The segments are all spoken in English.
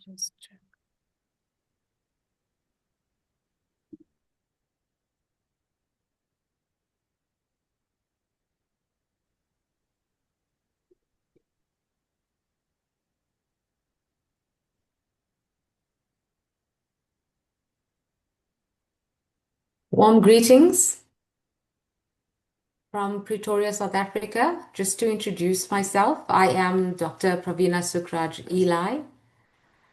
Just check. Warm greetings from Pretoria, South Africa. Just to introduce myself, I am Dr. Pravina Sukraj Eli,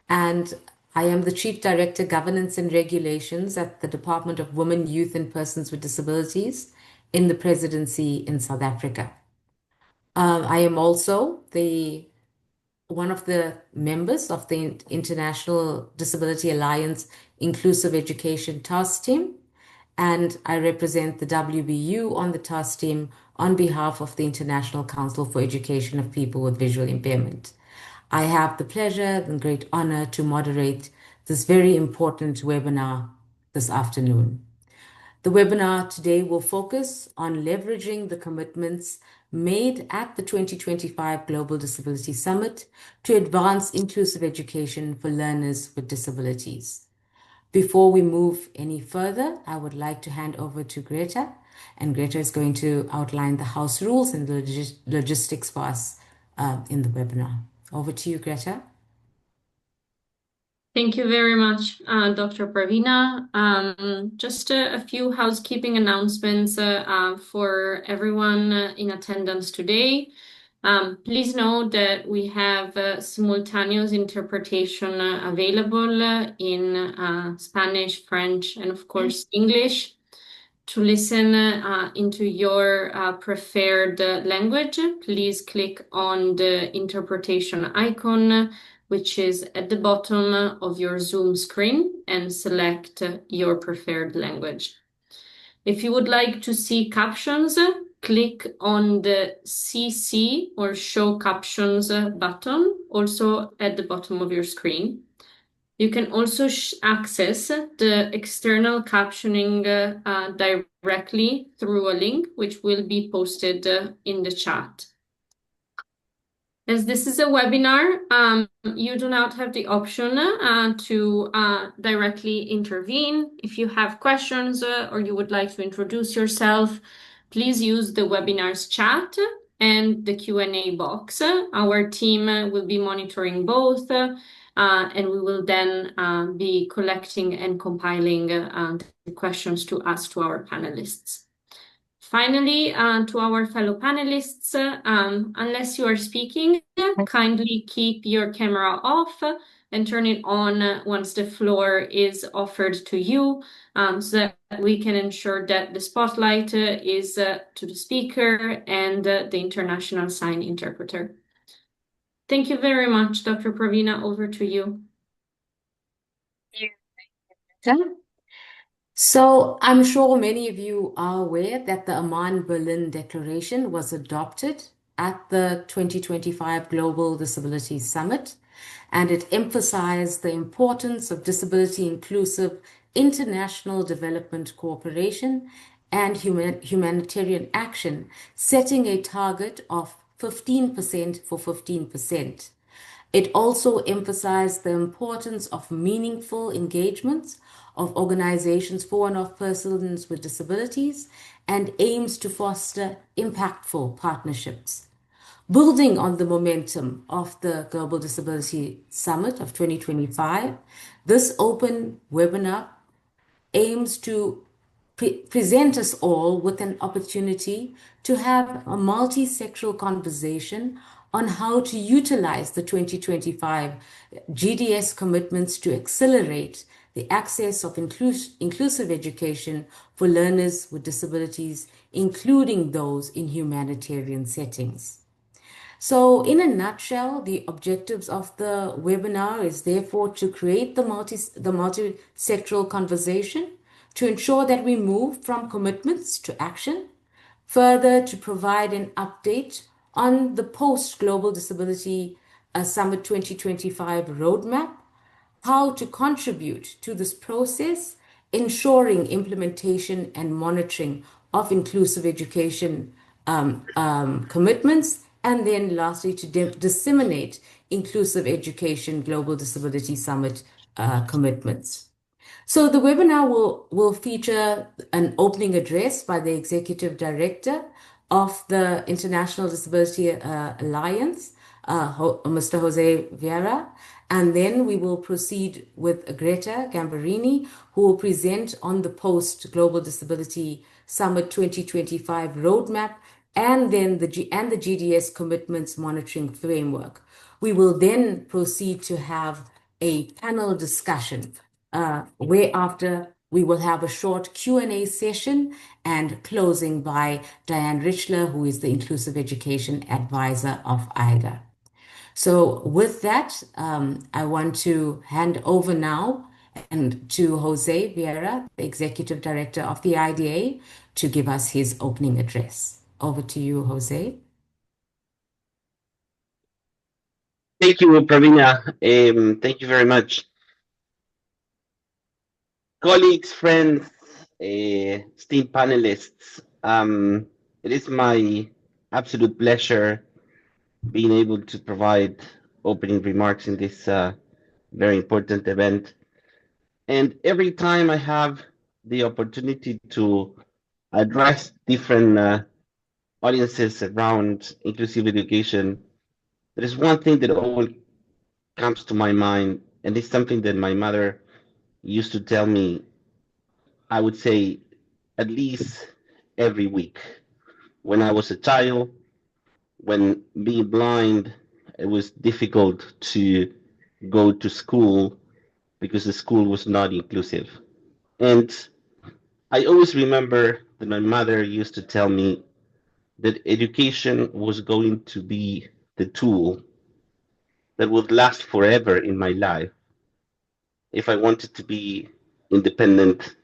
and I am the Chief Director, Governance and Regulations at the Department of Women, Youth and Persons with Disabilities in the Presidency in South Africa. I am also one of the members of the International Disability Alliance Inclusive Education Task Team, and I represent the WBU on the task team on behalf of the International Council for Education of People with Visual Impairment. I have the pleasure and great honor to moderate this very important webinar this afternoon. The webinar today will focus on leveraging the commitments made at the 2025 Global Disability Summit to advance inclusive education for learners with disabilities. Before we move any further, I would like to hand over to Greta, and Greta is going to outline the house rules and the logistics for us in the webinar. Over to you, Greta. Thank you very much, Dr. Pravina. Just a few housekeeping announcements for everyone in attendance today. Please note that we have simultaneous interpretation available in Spanish, French, and of course English. To listen into your preferred language, please click on the interpretation icon, which is at the bottom of your Zoom screen, and select your preferred language. If you would like to see captions, click on the CC or Show Captions button, also at the bottom of your screen. You can also access the external captioning directly through a link, which will be posted in the chat. As this is a webinar, you do not have the option to directly intervene. If you have questions or you would like to introduce yourself, please use the webinar's chat and the Q&A box. Our team will be monitoring both, and we will then be collecting and compiling the questions to ask to our panelists. Finally, to our fellow panelists, unless you are speaking, kindly keep your camera off and turn it on once the floor is offered to you, so that we can ensure that the spotlight is to the speaker and the international sign interpreter. Thank you very much, Dr. Pravina. Over to you. Thank you. So I'm sure many of you are aware that the Amman-Berlin Declaration was adopted at the 2025 Global Disability Summit, and it emphasized the importance of disability-inclusive international development cooperation and humanitarian action, setting a target of 15% for 15%. It also emphasized the importance of meaningful engagements of organizations for and of persons with disabilities and aims to foster impactful partnerships. Building on the momentum of the Global Disability Summit of 2025, this open webinar aims to present us all with an opportunity to have a multi-sectoral conversation on how to utilize the 2025 GDS commitments to accelerate the access of inclusive education for learners with disabilities, including those in humanitarian settings. So in a nutshell, the objectives of the webinar is therefore to create the multi-sectoral conversation, to ensure that we move from commitments to action, further to provide an update on the post-Global Disability Summit 2025 roadmap, how to contribute to this process, ensuring implementation and monitoring of inclusive education commitments, And then lastly, to disseminate inclusive education global disability summit commitments. So the webinar will feature an opening address by the Executive Director of the International Disability Alliance, Mr. Jose Vieira, and then we will proceed with Greta Gambarini, who will present on the Post Global Disability Summit 2025 roadmap and then the GDS commitments monitoring framework. We will then proceed to have a panel discussion whereafter we will have a short Q&A session and closing by Diane Richler, who is the Inclusive Education Advisor of IDA. So with that, I want to hand over now and to Jose Vieira, the Executive Director of the IDA, to give us his opening address. Over to you, Jose. Thank you, Pravina. Thank you very much. Colleagues, friends, esteemed panelists, it is my absolute pleasure being able to provide opening remarks in this very important event. And every time I have the opportunity to address different audiences around inclusive education, there is one thing that always comes to my mind, and it's something that my mother used to tell me, I would say, at least every week. When I was a child, when being blind, it was difficult to go to school because the school was not inclusive. And I always remember that my mother used to tell me that education was going to be the tool that would last forever in my life if I wanted to be independent,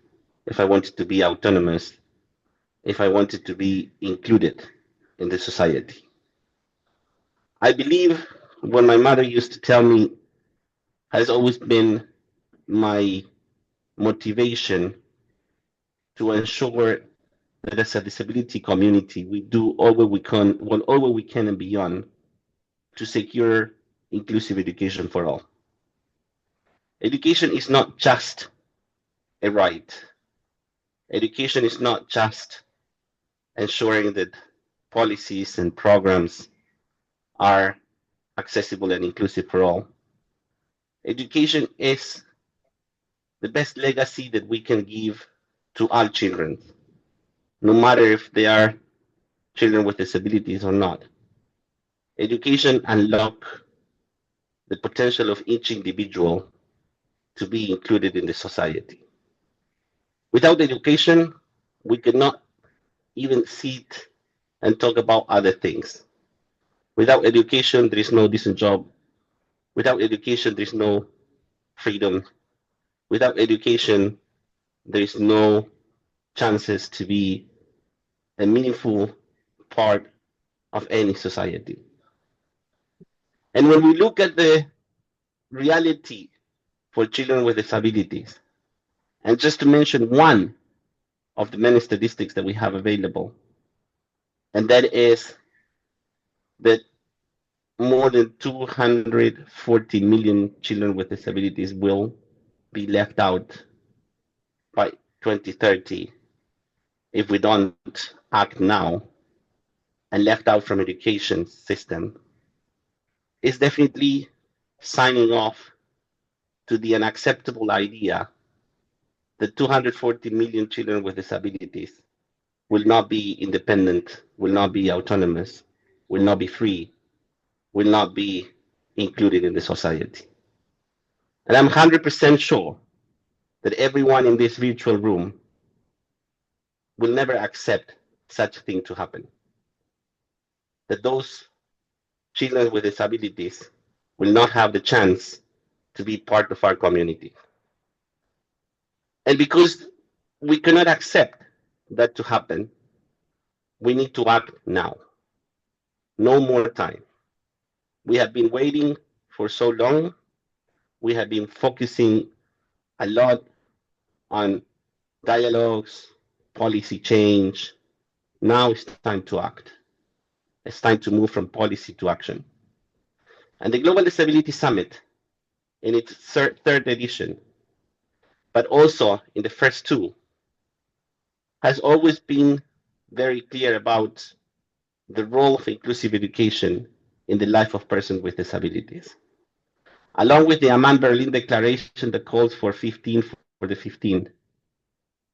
if I wanted to be autonomous, if I wanted to be included in the society. I believe what my mother used to tell me has always been my motivation to ensure that as a disability community, we do all what we can and beyond to secure inclusive education for all. Education is not just a right. Education is not just ensuring that policies and programs are accessible and inclusive for all. Education is the best legacy that we can give to all children, no matter if they are children with disabilities or not. Education unlocks the potential of each individual to be included in the society. Without education, we cannot even sit and talk about other things. Without education, there is no decent job. Without education, there is no freedom. Without education, there is no chances to be a meaningful part of any society. And when we look at the reality for children with disabilities, and just to mention one of the many statistics that we have available, and that is that more than 240 million children with disabilities will be left out by 2030 if we don't act now, and left out from education system, is definitely signing off to the unacceptable idea that 240 million children with disabilities will not be independent, will not be autonomous, will not be free, will not be included in the society. And I'm 100% sure that everyone in this virtual room will never accept such a thing to happen. That those children with disabilities will not have the chance to be part of our community. And because we cannot accept that to happen, we need to act now. No more time. We have been waiting for so long. We have been focusing a lot on dialogues, policy change. Now it's time to act. It's time to move from policy to action. And the Global Disability Summit, in its third edition, but also in the first two, has always been very clear about the role of inclusive education in the life of persons with disabilities. Along with the Amman Berlin Declaration that calls for 15 for the 15,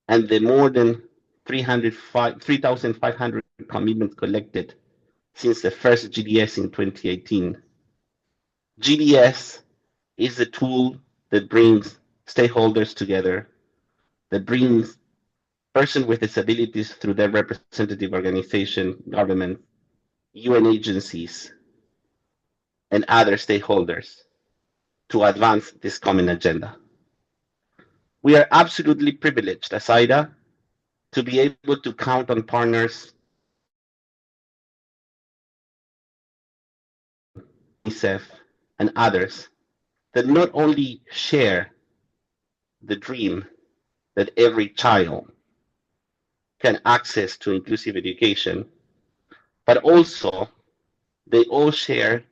and the more than 3,500 commitments collected since the first GDS in 2018. GDS is the tool that brings stakeholders together, that brings persons with disabilities through their representative organization, government, UN agencies, and other stakeholders to advance this common agenda. We are absolutely privileged as AIDA to be able to count on partners, UNICEF, and others that not only share the dream that every child can access to inclusive education, but also they all share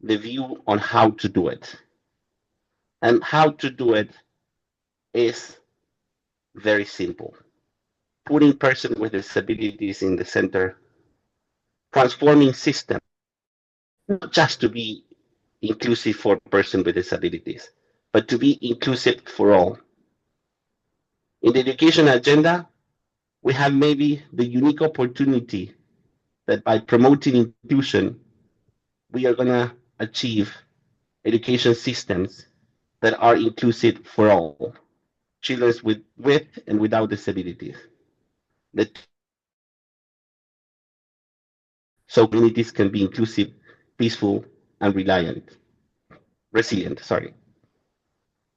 the view on how to do it. And how to do it is very simple. Putting persons with disabilities in the center, transforming systems, not just to be inclusive for persons with disabilities, but to be inclusive for all. In the education agenda, we have maybe the unique opportunity that by promoting inclusion, we are going to achieve education systems that are inclusive for all, children with and without disabilities. So communities can be inclusive, peaceful, and resilient.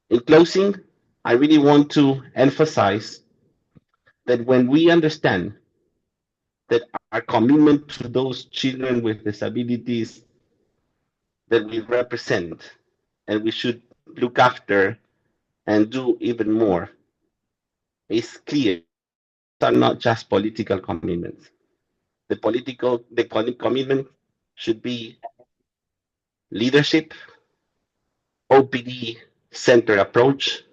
In closing, I really want to emphasize that when we understand that our commitment to those children with disabilities that we represent and we should look after and do even more is clear. These are not just political commitments. The commitment should be leadership, OPD centered approach,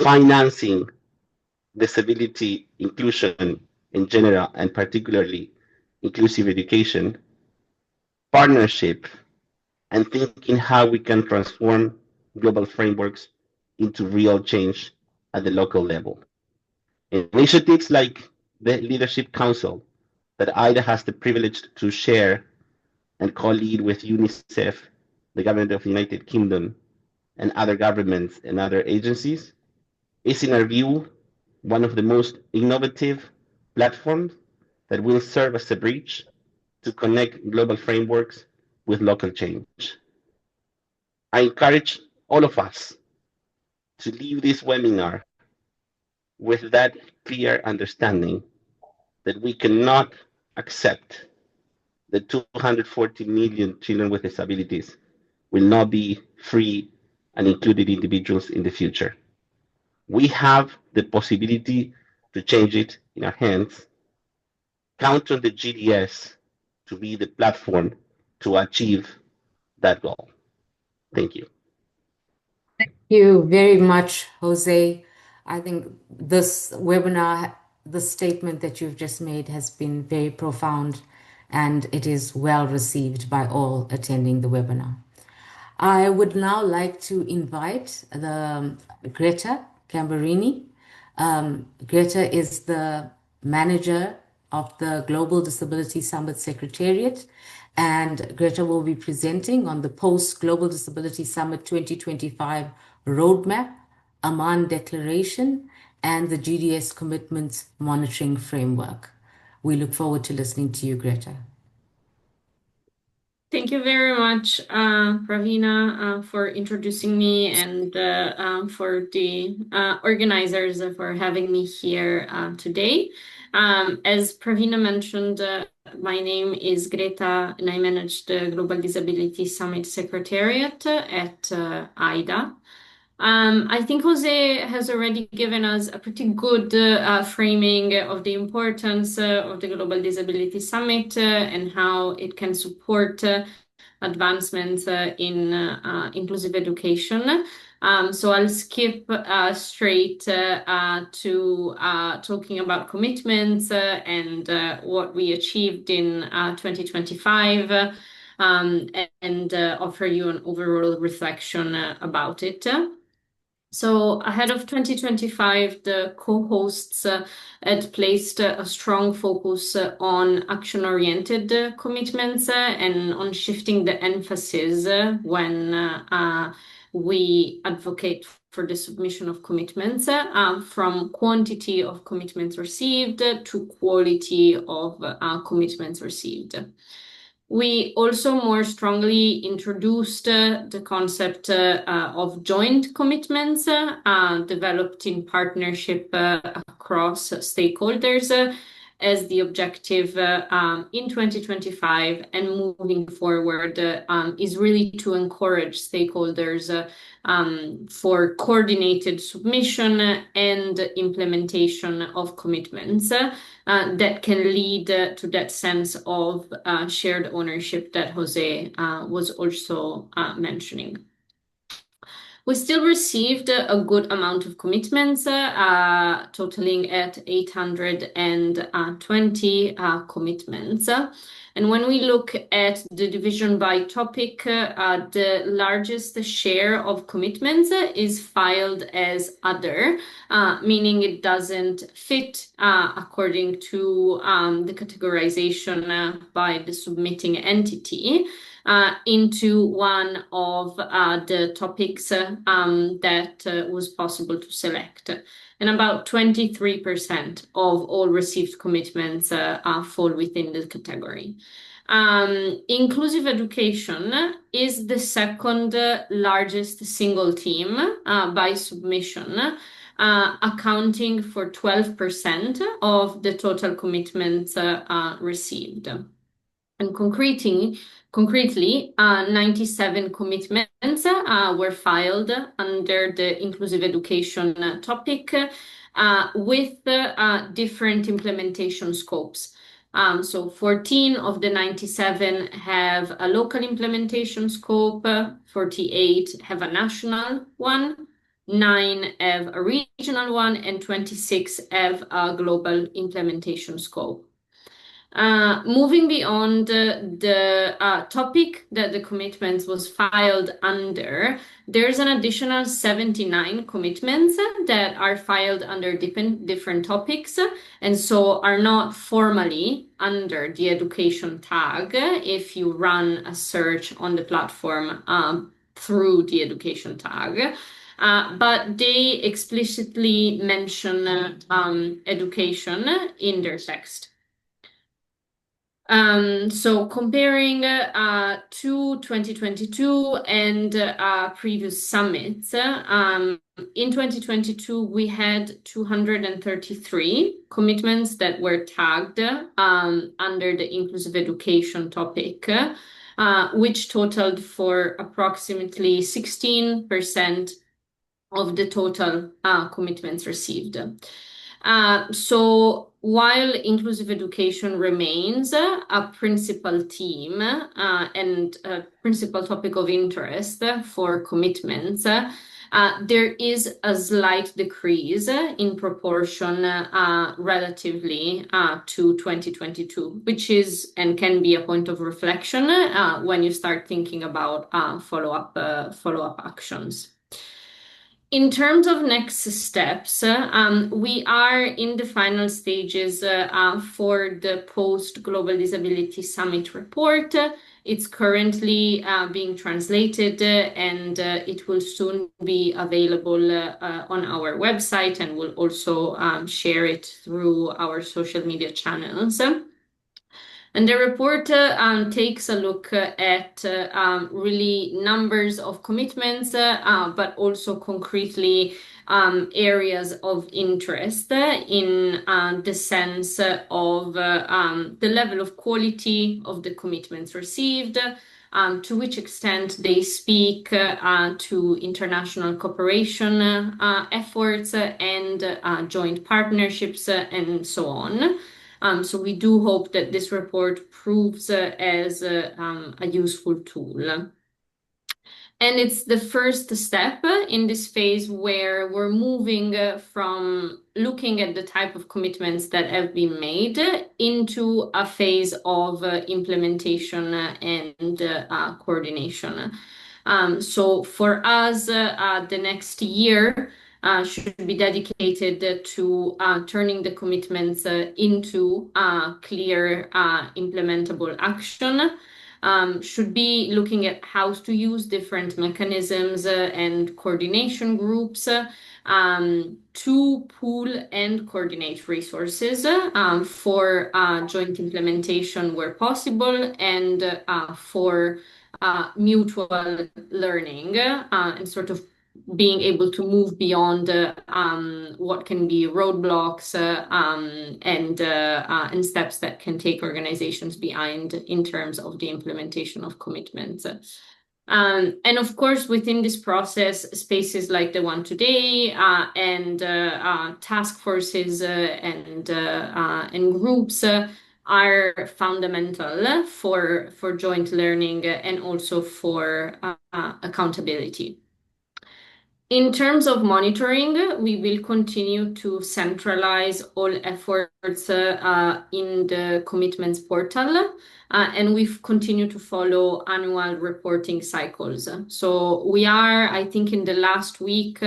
financing disability inclusion in general and particularly inclusive education, partnership, and thinking how we can transform global frameworks into real change at the local level. Initiatives like the Leadership Council that AIDA has the privilege to share and co-lead with UNICEF, the government of the United Kingdom, and other governments and other agencies, is in our view one of the most innovative platforms that will serve as a bridge to connect global frameworks with local change. I encourage all of us to leave this webinar with that clear understanding that we cannot accept that 240 million children with disabilities will not be free and included individuals in the future. We have the possibility to change it in our hands. Count on the GDS to be the platform to achieve that goal. Thank you. Thank you very much, Jose. I think this webinar, the statement that you've just made has been very profound and it is well received by all attending the webinar. I would now like to invite Greta Camberini. Greta is the manager of the Global Disability Summit Secretariat, and Greta will be presenting on the Post-Global Disability Summit 2025 Roadmap, Amman Declaration, and the GDS Commitments Monitoring Framework. We look forward to listening to you, Greta. Thank you very much, Pravina, for introducing me and for the organizers for having me here today. As Pravina mentioned, my name is Greta and I manage the Global Disability Summit Secretariat at AIDA. I think Jose has already given us a pretty good framing of the importance of the Global Disability Summit and how it can support advancements in inclusive education. So I'll skip straight to talking about commitments and what we achieved in 2025 and offer you an overall reflection about it. So ahead of 2025, the co-hosts had placed a strong focus on action-oriented commitments and on shifting the emphasis when we advocate for the submission of commitments from quantity of commitments received to quality of commitments received. We also more strongly introduced the concept of joint commitments developed in partnership across stakeholders as the objective in 2025 and moving forward is really to encourage stakeholders for coordinated submission and implementation of commitments that can lead to that sense of shared ownership that Jose was also mentioning. We still received a good amount of commitments, totaling at 820 commitments. And when we look at the division by topic, the largest share of commitments is filed as other, meaning it doesn't fit according to the categorization by the submitting entity into one of the topics that was possible to select. And about 23% of all received commitments fall within the category. Inclusive education is the second largest single theme by submission, accounting for 12% of the total commitments received. And concretely, 97 commitments were filed under the inclusive education topic with different implementation scopes. So 14 of the 97 have a local implementation scope, 48 have a national one, 9 have a regional one, and 26 have a global implementation scope. Moving beyond the topic that the commitments was filed under, there's an additional 79 commitments that are filed under different topics and so are not formally under the education tag if you run a search on the platform through the education tag. But they explicitly mention education in their text. So comparing to 2022 and previous summits, in 2022 we had 233 commitments that were tagged under the inclusive education topic, which totaled for approximately 16% of the total commitments received. So while inclusive education remains a principal theme and a principal topic of interest for commitments, there is a slight decrease in proportion relatively to 2022, which is and can be a point of reflection when you start thinking about follow-up actions. In terms of next steps, we are in the final stages for the post-Global Disability Summit report. It's currently being translated and it will soon be available on our website, and we'll also share it through our social media channels. And the report takes a look at really numbers of commitments, but also concretely areas of interest in the sense of the level of quality of the commitments received, to which extent they speak to international cooperation efforts and joint partnerships and so on. So we do hope that this report proves as a useful tool. And it's the first step in this phase where we're moving from looking at the type of commitments that have been made into a phase of implementation and coordination. So for us, the next year should be dedicated to turning the commitments into clear implementable action. Should be looking at how to use different mechanisms and coordination groups to pool and coordinate resources for joint implementation where possible and for mutual learning and sort of being able to move beyond what can be roadblocks and steps that can take organizations behind in terms of the implementation of commitments. And of course, within this process, spaces like the one today and task forces and groups are fundamental for joint learning and also for accountability. In terms of monitoring, we will continue to centralize all efforts in the commitments portal, and we've continued to follow annual reporting cycles. So we are, I think, in the last week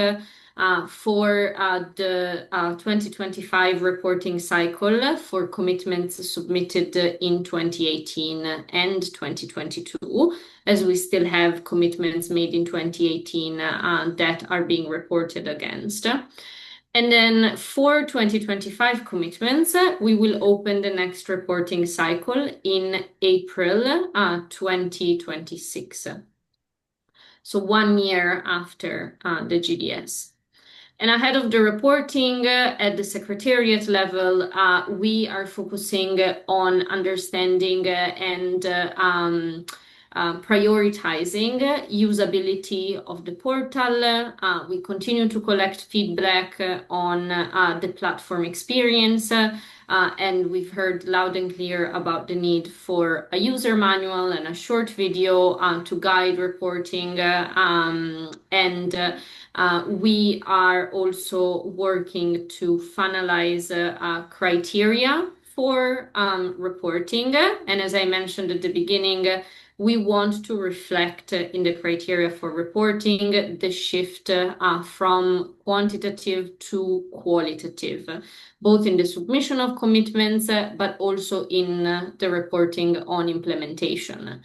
for the 2025 reporting cycle for commitments submitted in 2018 and 2022, as we still have commitments made in 2018 that are being reported against. And then for 2025 commitments, we will open the next reporting cycle in April 2026. So 1 year after the GDS. And ahead of the reporting at the secretariat level, we are focusing on understanding and prioritizing usability of the portal. We continue to collect feedback on the platform experience, and we've heard loud and clear about the need for a user manual and a short video to guide reporting. We are also working to finalize criteria for reporting. And as I mentioned at the beginning, we want to reflect in the criteria for reporting the shift from quantitative to qualitative, both in the submission of commitments, but also in the reporting on implementation.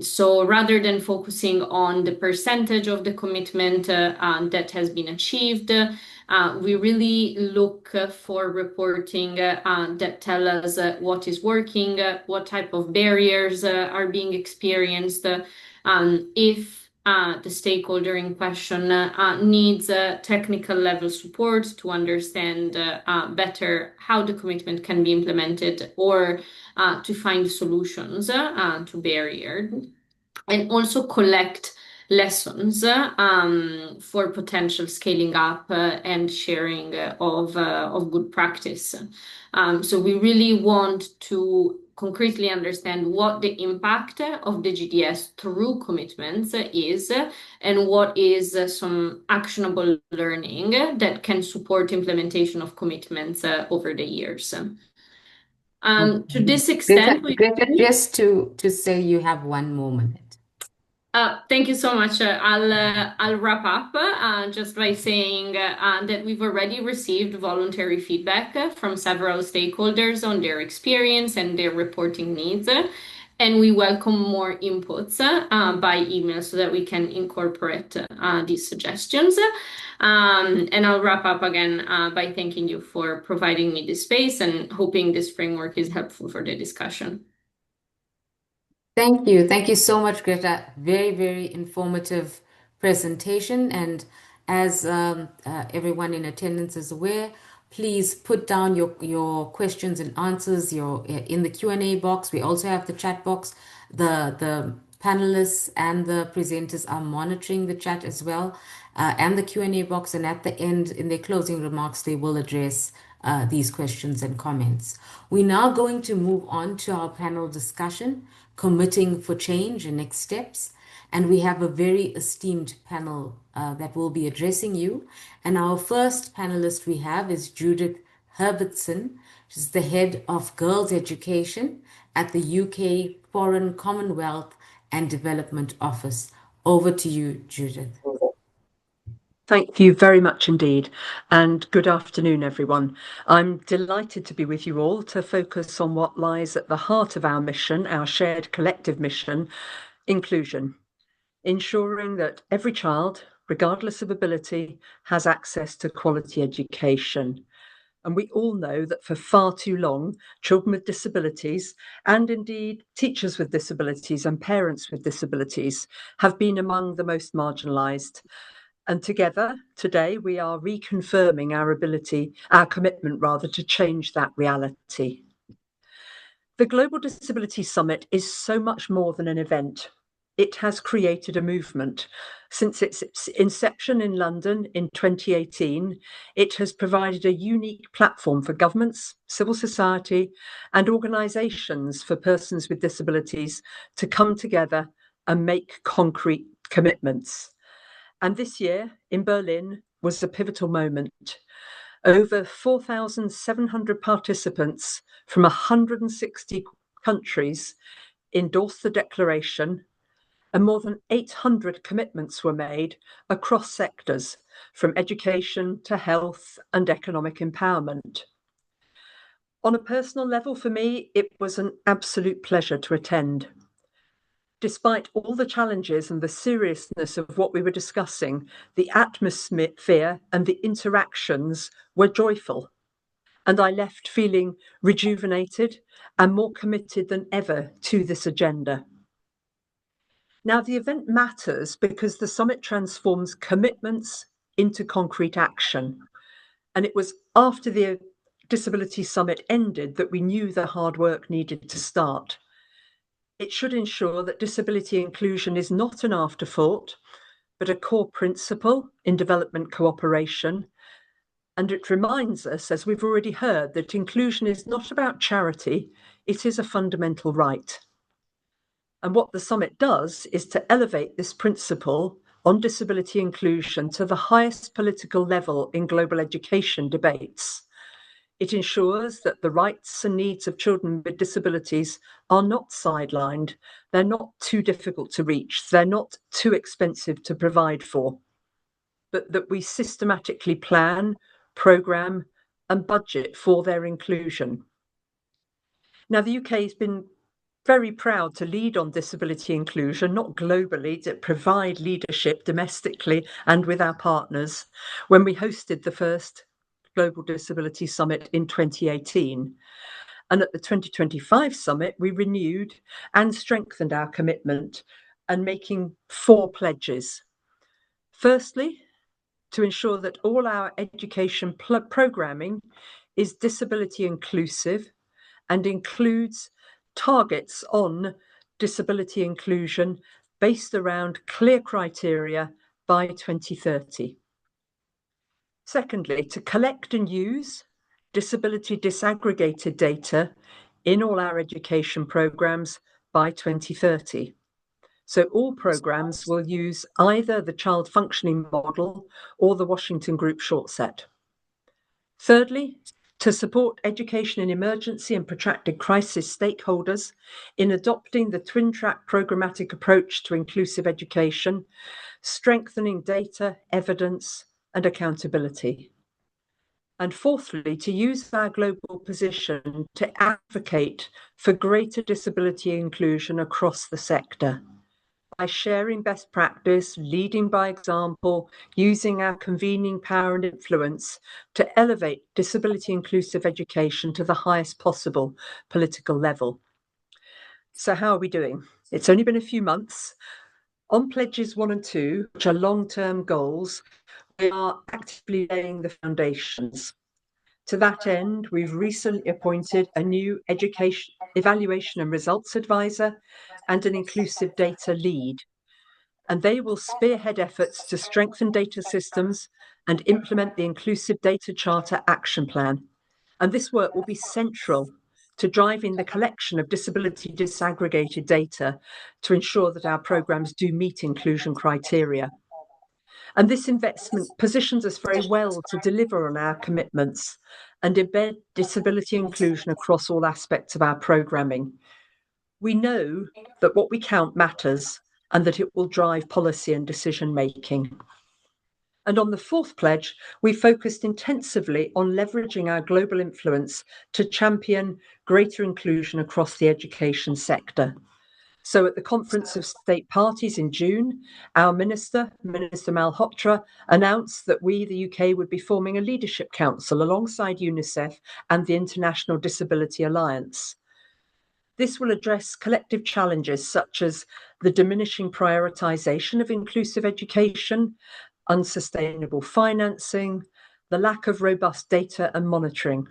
So rather than focusing on the percentage of the commitment that has been achieved, we really look for reporting that tell us what is working, what type of barriers are being experienced, if the stakeholder in question needs technical level support to understand better how the commitment can be implemented or to find solutions to barriers, and also collect lessons for potential scaling up and sharing of good practice. So we really want to concretely understand what the impact of the GDS through commitments is and what is some actionable learning that can support implementation of commitments over the years. To this extent, Greta, just to say you have 1 more minute. Thank you so much. I'll wrap up just by saying that we've already received voluntary feedback from several stakeholders on their experience and their reporting needs. And we welcome more inputs by email so that we can incorporate these suggestions. And I'll wrap up again by thanking you for providing me this space and hoping this framework is helpful for the discussion. Thank you. Thank you so much, Greta. Very, very informative presentation. And as everyone in attendance is aware, please put down your questions and answers in the Q&A box. We also have the chat box. The panelists and the presenters are monitoring the chat as well, and the Q&A box. And at the end, in their closing remarks, they will address these questions and comments. We're now going to move on to our panel discussion, Committing for Change and Next Steps. And we have a very esteemed panel that will be addressing you. And our first panelist we have is Judith Herbertson. She's the head of girls' education at the UK Foreign Commonwealth and Development Office. Over to you, Judith. Thank you very much indeed, and good afternoon, everyone. I'm delighted to be with you all to focus on what lies at the heart of our mission, our shared collective mission, inclusion, ensuring that every child, regardless of ability, has access to quality education. And we all know that for far too long, children with disabilities, and indeed teachers with disabilities and parents with disabilities, have been among the most marginalised. And together, today, we are reconfirming our commitment to change that reality. The Global Disability Summit is so much more than an event. It has created a movement. Since its inception in London in 2018, it has provided a unique platform for governments, civil society, and organisations for persons with disabilities to come together and make concrete commitments. And this year in Berlin was a pivotal moment. Over 4,700 participants from 160 countries endorsed the declaration, and more than 800 commitments were made across sectors, from education to health and economic empowerment. On a personal level, for me, it was an absolute pleasure to attend. Despite all the challenges and the seriousness of what we were discussing, the atmosphere and the interactions were joyful, and I left feeling rejuvenated and more committed than ever to this agenda. Now, the event matters because the summit transforms commitments into concrete action, and it was after the Disability Summit ended that we knew the hard work needed to start. It should ensure that disability inclusion is not an afterthought, but a core principle in development cooperation. And it reminds us, as we've already heard, that inclusion is not about charity, it is a fundamental right. And what the summit does is to elevate this principle on disability inclusion to the highest political level in global education debates. It ensures that the rights and needs of children with disabilities are not sidelined, they're not too difficult to reach, they're not too expensive to provide for, but that we systematically plan, programme and budget for their inclusion. Now, the UK has been very proud to lead on disability inclusion, not globally, to provide leadership domestically and with our partners when we hosted the first Global Disability Summit in 2018. And at the 2025 summit, we renewed and strengthened our commitment and making 4 pledges. Firstly, to ensure that all our education programming is disability inclusive and includes targets on disability inclusion based around clear criteria by 2030. Secondly, to collect and use disability disaggregated data in all our education programmes by 2030. So all programmes will use either the child functioning model or the Washington Group short set. Thirdly, to support education in emergency and protracted crisis stakeholders in adopting the twin track programmatic approach to inclusive education, strengthening data, evidence, and accountability. And fourthly, to use our global position to advocate for greater disability inclusion across the sector by sharing best practice, leading by example, using our convening power and influence to elevate disability inclusive education to the highest possible political level. So how are we doing? It's only been a few months. On pledges 1 and 2, which are long-term goals, we are actively laying the foundations. To that end, we've recently appointed a new education evaluation and results advisor and an inclusive data lead, and they will spearhead efforts to strengthen data systems and implement the Inclusive Data Charter Action Plan. And this work will be central to driving the collection of disability disaggregated data to ensure that our programmes do meet inclusion criteria. And this investment positions us very well to deliver on our commitments and embed disability inclusion across all aspects of our programming. We know that what we count matters and that it will drive policy and decision making. And on the fourth pledge, we focused intensively on leveraging our global influence to champion greater inclusion across the education sector. So at the Conference of State Parties in June, our Minister Malhotra, announced that we, the UK, would be forming a leadership council alongside UNICEF and the International Disability Alliance. This will address collective challenges such as the diminishing prioritisation of inclusive education, unsustainable financing, the lack of robust data and monitoring.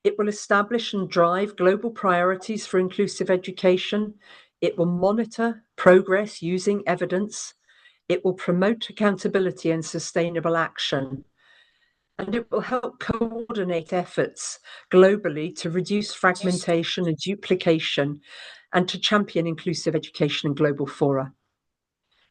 It will establish and drive global priorities for inclusive education. It will monitor progress using evidence. It will promote accountability and sustainable action. And it will help coordinate efforts globally to reduce fragmentation and duplication and to champion inclusive education in global fora.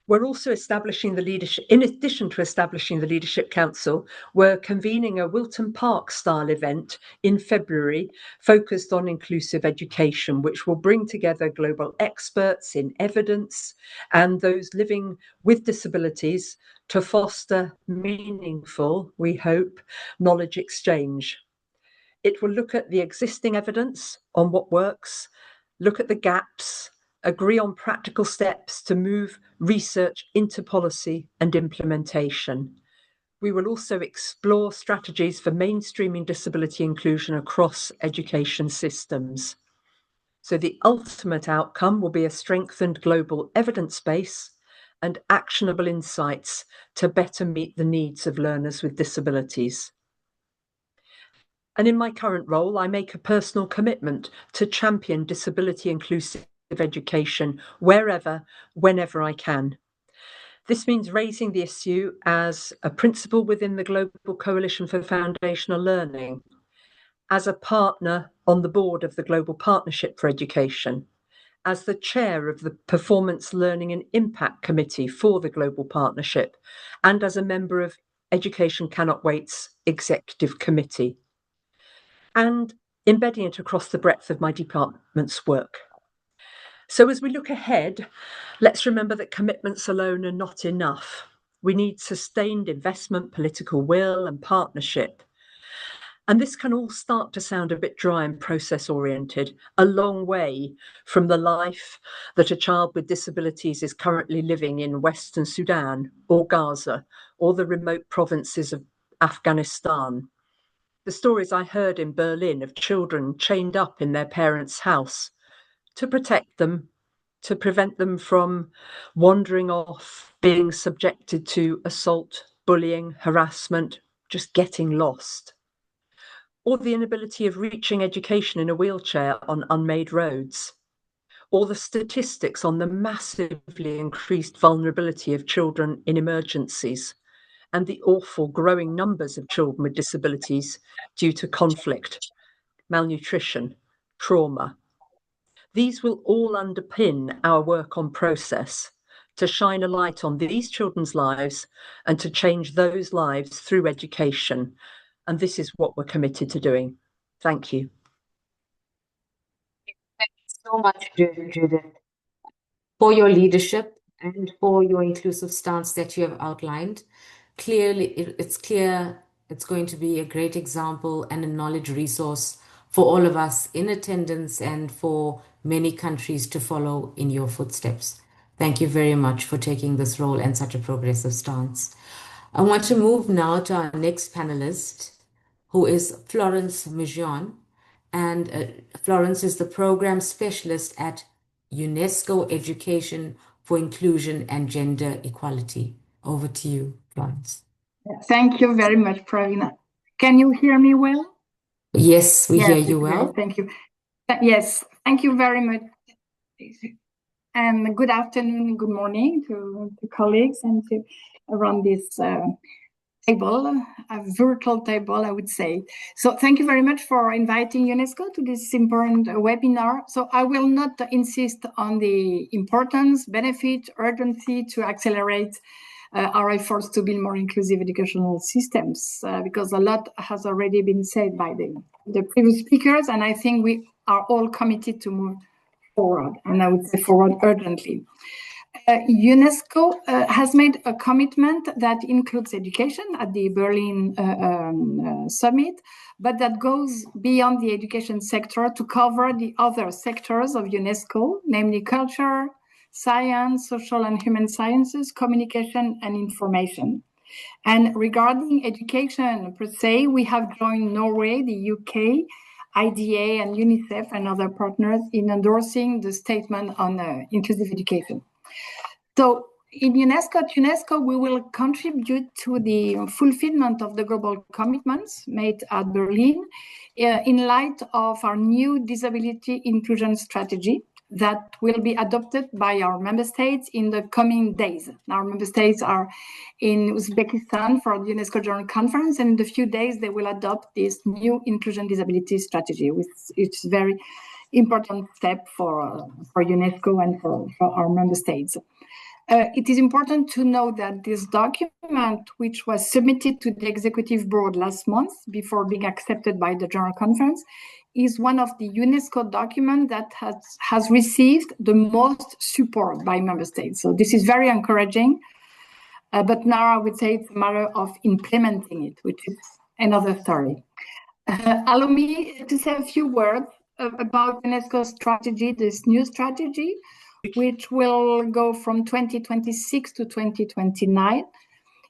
We're also establishing the leadership, in addition to establishing the Leadership Council, we're convening a Wilton Park style event in February focused on inclusive education, which will bring together global experts in evidence and those living with disabilities to foster meaningful, we hope, knowledge exchange. It will look at the existing evidence on what works, look at the gaps, agree on practical steps to move research into policy and implementation. We will also explore strategies for mainstreaming disability inclusion across education systems. So the ultimate outcome will be a strengthened global evidence base and actionable insights to better meet the needs of learners with disabilities. And in my current role, I make a personal commitment to champion disability inclusive education wherever, whenever I can. This means raising the issue as a principal within the Global Coalition for Foundational Learning, as a partner on the board of the Global Partnership for Education, as the chair of the Performance, Learning and Impact Committee for the Global Partnership, and as a member of Education Cannot Wait's Executive Committee, and embedding it across the breadth of my department's work. So as we look ahead, let's remember that commitments alone are not enough. We need sustained investment, political will and partnership. And this can all start to sound a bit dry and process-oriented, a long way from the life that a child with disabilities is currently living in Western Sudan or Gaza or the remote provinces of Afghanistan. The stories I heard in Berlin of children chained up in their parents' house to protect them, to prevent them from wandering off, being subjected to assault, bullying, harassment, just getting lost. Or the inability of reaching education in a wheelchair on unmade roads. Or the statistics on the massively increased vulnerability of children in emergencies and the awful growing numbers of children with disabilities due to conflict, malnutrition, trauma. These will all underpin our work on process to shine a light on these children's lives and to change those lives through education. And this is what we're committed to doing. Thank you. Thank you so much, Judith, for your leadership and for your inclusive stance that you have outlined. Clearly, it's clear it's going to be a great example and a knowledge resource for all of us in attendance and for many countries to follow in your footsteps. Thank you very much for taking this role and such a progressive stance. I want to move now to our next panelist, who is Florence Migeon. And Florence is the program specialist at UNESCO Education for Inclusion and Gender Equality. Over to you, Florence. Thank you very much, Pravina. Can you hear me well? Yes, we hear Yes, you it's great. well. Thank you. Yes, thank you very much. And good afternoon, good morning to colleagues and to around this table, a virtual table, I would say. So thank you very much for inviting UNESCO to this important webinar. So I will not insist on the importance, benefit, urgency to accelerate our efforts to build more inclusive educational systems, because a lot has already been said by the previous speakers, and I think we are all committed to move forward, and I would say forward urgently. UNESCO has made a commitment that includes education at the Berlin summit, but that goes beyond the education sector to cover the other sectors of UNESCO, namely culture, science, social and human sciences, communication, and information. And regarding education per se, we have joined Norway, the UK, IDA, and UNICEF and other partners in endorsing the statement on inclusive education. So in UNESCO, we will contribute to the fulfillment of the global commitments made at Berlin in light of our new disability inclusion strategy that will be adopted by our member states in the coming days. Our member states are in Uzbekistan for the UNESCO General Conference, and in a few days they will adopt this new inclusion disability strategy, which is a very important step for UNESCO and for our member states. It is important to note that this document, which was submitted to the Executive Board last month before being accepted by the General Conference, is one of the UNESCO documents that has received the most support by member states. So this is very encouraging. But now I would say it's a matter of implementing it, which is another story. Allow me to say a few words about UNESCO's strategy, this new strategy, which will go from 2026 to 2029,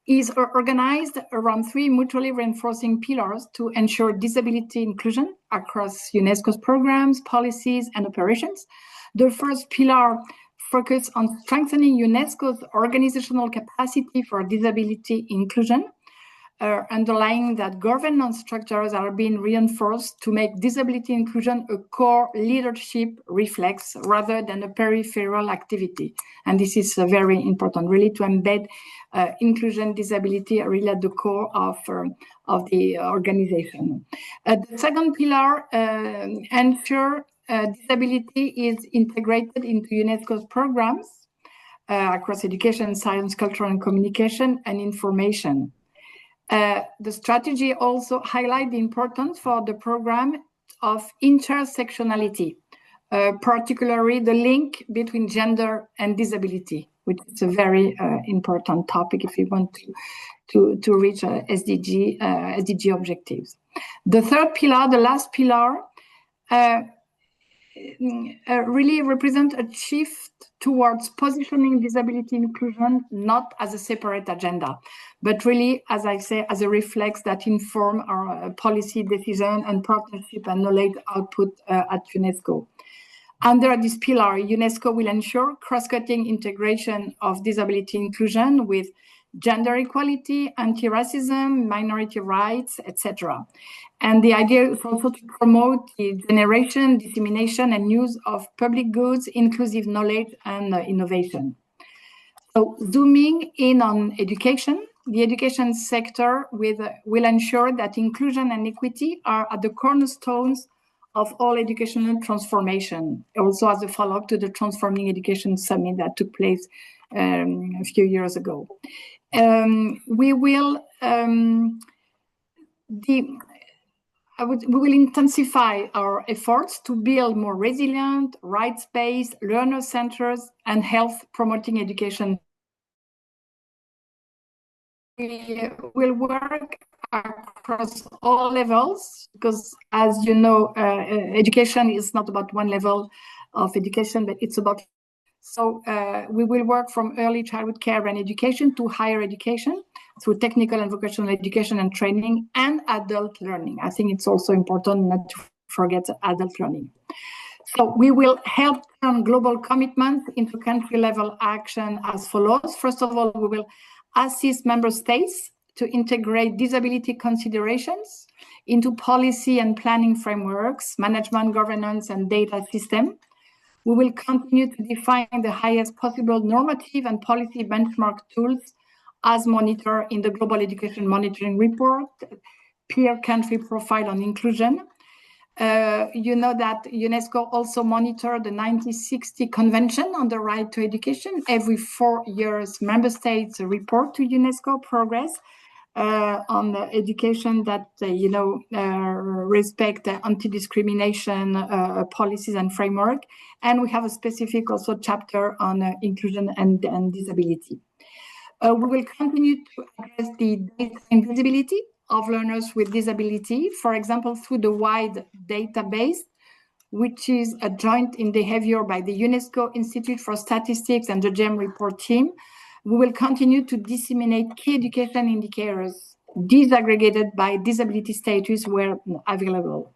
is organized around three mutually reinforcing pillars to ensure disability inclusion across UNESCO's programs, policies, and operations. The first pillar focuses on strengthening UNESCO's organizational capacity for disability inclusion, underlying that governance structures are being reinforced to make disability inclusion a core leadership reflex rather than a peripheral activity. And this is very important, really, to embed inclusion, disability really at the core of the organization. The second pillar ensure disability is integrated into UNESCO's programs across education, science, culture, and communication, and information. The strategy also highlights the importance for the program of intersectionality, particularly the link between gender and disability, which is a very important topic if you want to reach SDG objectives. The third pillar, the last pillar, really represent a shift towards positioning disability inclusion not as a separate agenda, but really, as I say, as a reflex that inform our policy decision and partnership and knowledge output at UNESCO. Under this pillar, UNESCO will ensure cross-cutting integration of disability inclusion with gender equality, anti-racism, minority rights, etc. And the idea is also to promote the generation, dissemination, and use of public goods, inclusive knowledge, and innovation. So zooming in on education, the education sector will ensure that inclusion and equity are at the cornerstones of all educational transformation, also as a follow-up to the Transforming Education Summit that took place a few years ago. We will intensify our efforts to build more resilient, rights-based, learner-centered, and health-promoting education. We will work across all levels because, as you know, education is not about one level of education, but it's about. So we will work from early childhood care and education to higher education through technical and vocational education and training and adult learning. I think it's also important not to forget adult learning. So we will help turn global commitments into country-level action as follows. First of all, we will assist member states to integrate disability considerations into policy and planning frameworks, management, governance, and data system. We will continue to define the highest possible normative and policy benchmark tools as monitored in the Global Education Monitoring Report, peer country profile on inclusion. You know that UNESCO also monitors the 1960 Convention on the Right to Education. Every 4 years, member states report to UNESCO progress on the education that, respect anti-discrimination policies and framework. And we have a specific also chapter on inclusion and disability. We will continue to address the data invisibility of learners with disability, for example, through the WIDE database, which is a joint in behavior by the UNESCO Institute for Statistics and the GEM report team. We will continue to disseminate key education indicators disaggregated by disability status where available.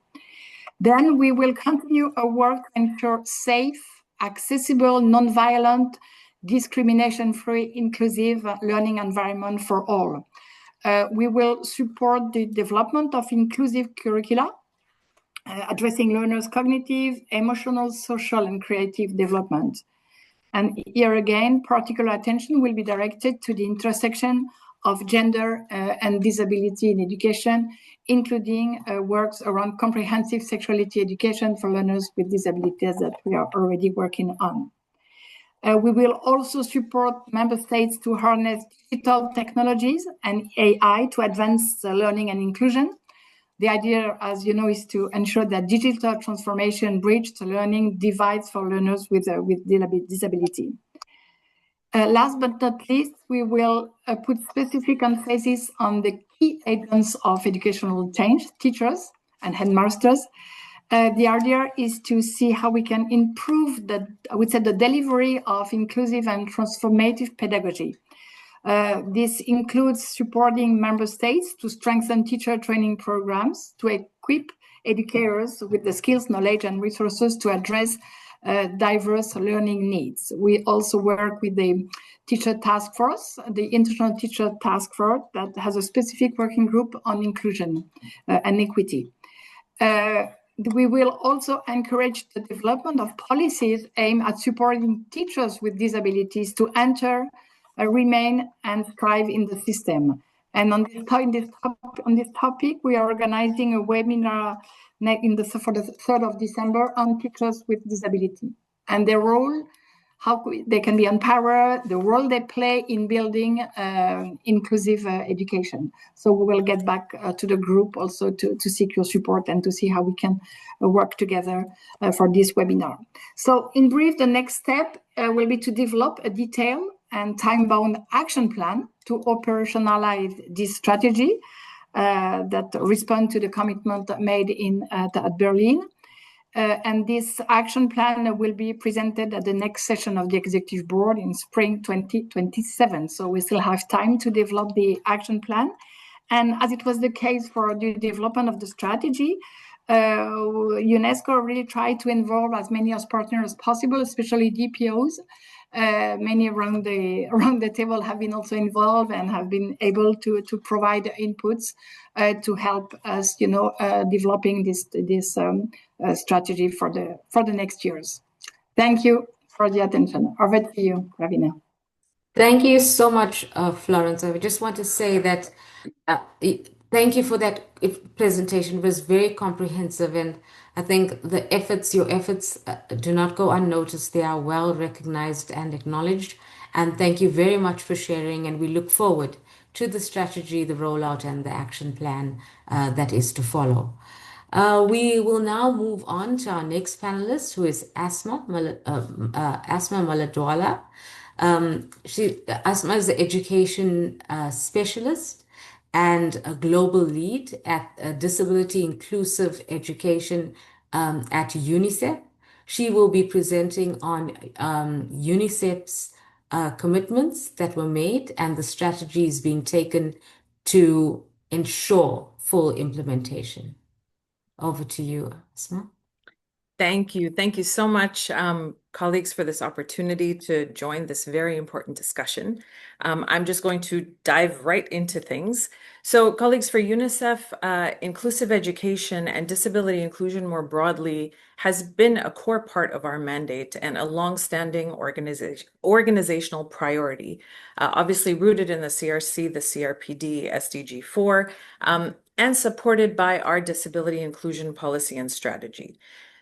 Then we will continue our work to ensure safe, accessible, non-violent, discrimination-free, inclusive learning environment for all. We will support the development of inclusive curricula, addressing learners' cognitive, emotional, social, and creative development. And here again, particular attention will be directed to the intersection of gender and disability in education, including works around comprehensive sexuality education for learners with disabilities that we are already working on. We will also support member states to harness digital technologies and AI to advance learning and inclusion. The idea, as you know, is to ensure that digital transformation bridges the learning divides for learners with disability. Last but not least, we will put specific emphasis on the key agents of educational change, teachers and headmasters. The idea is to see how we can improve the delivery of inclusive and transformative pedagogy. This includes supporting member states to strengthen teacher training programs, to equip educators with the skills, knowledge, and resources to address diverse learning needs. We also work with the teacher task force, the International Teacher Task Force, that has a specific working group on inclusion and equity. We will also encourage the development of policies aimed at supporting teachers with disabilities to enter, remain, and thrive in the system. And on this topic, we are organizing a webinar for the 3rd of December on teachers with disability and their role, how they can be empowered, the role they play in building inclusive education. So we will get back to the group also to seek your support and to see how we can work together for this webinar. So in brief, the next step will be to develop a detailed and time-bound action plan to operationalize this strategy that respond to the commitment made at Berlin. And this action plan will be presented at the next session of the Executive Board in spring 2027. So we still have time to develop the action plan. And as it was the case for the development of the strategy, UNESCO really tried to involve as many as partners as possible, especially DPOs. Many around the table have been also involved and have been able to provide inputs to help us, developing this strategy for the next years. Thank you for the attention. Over to you, Ravina. Thank you so much, Florence. I just want to say that thank you for that presentation. It was very comprehensive, and I think your efforts do not go unnoticed. They are well recognized and acknowledged. And thank you very much for sharing. And we look forward to the strategy, the rollout, and the action plan that is to follow. We will now move on to our next panelist, who is Asma Maladwala. Asma is the education specialist and a global lead at Disability Inclusive Education at UNICEF. She will be presenting on UNICEF's commitments that were made and the strategies being taken to ensure full implementation. Over to you, Asma. Thank you. Thank you so much, colleagues, for this opportunity to join this very important discussion. I'm just going to dive right into things. So, colleagues, for UNICEF, inclusive education and disability inclusion more broadly has been a core part of our mandate and a longstanding organizational priority, obviously rooted in the CRC, the CRPD, SDG 4, and supported by our disability inclusion policy and strategy.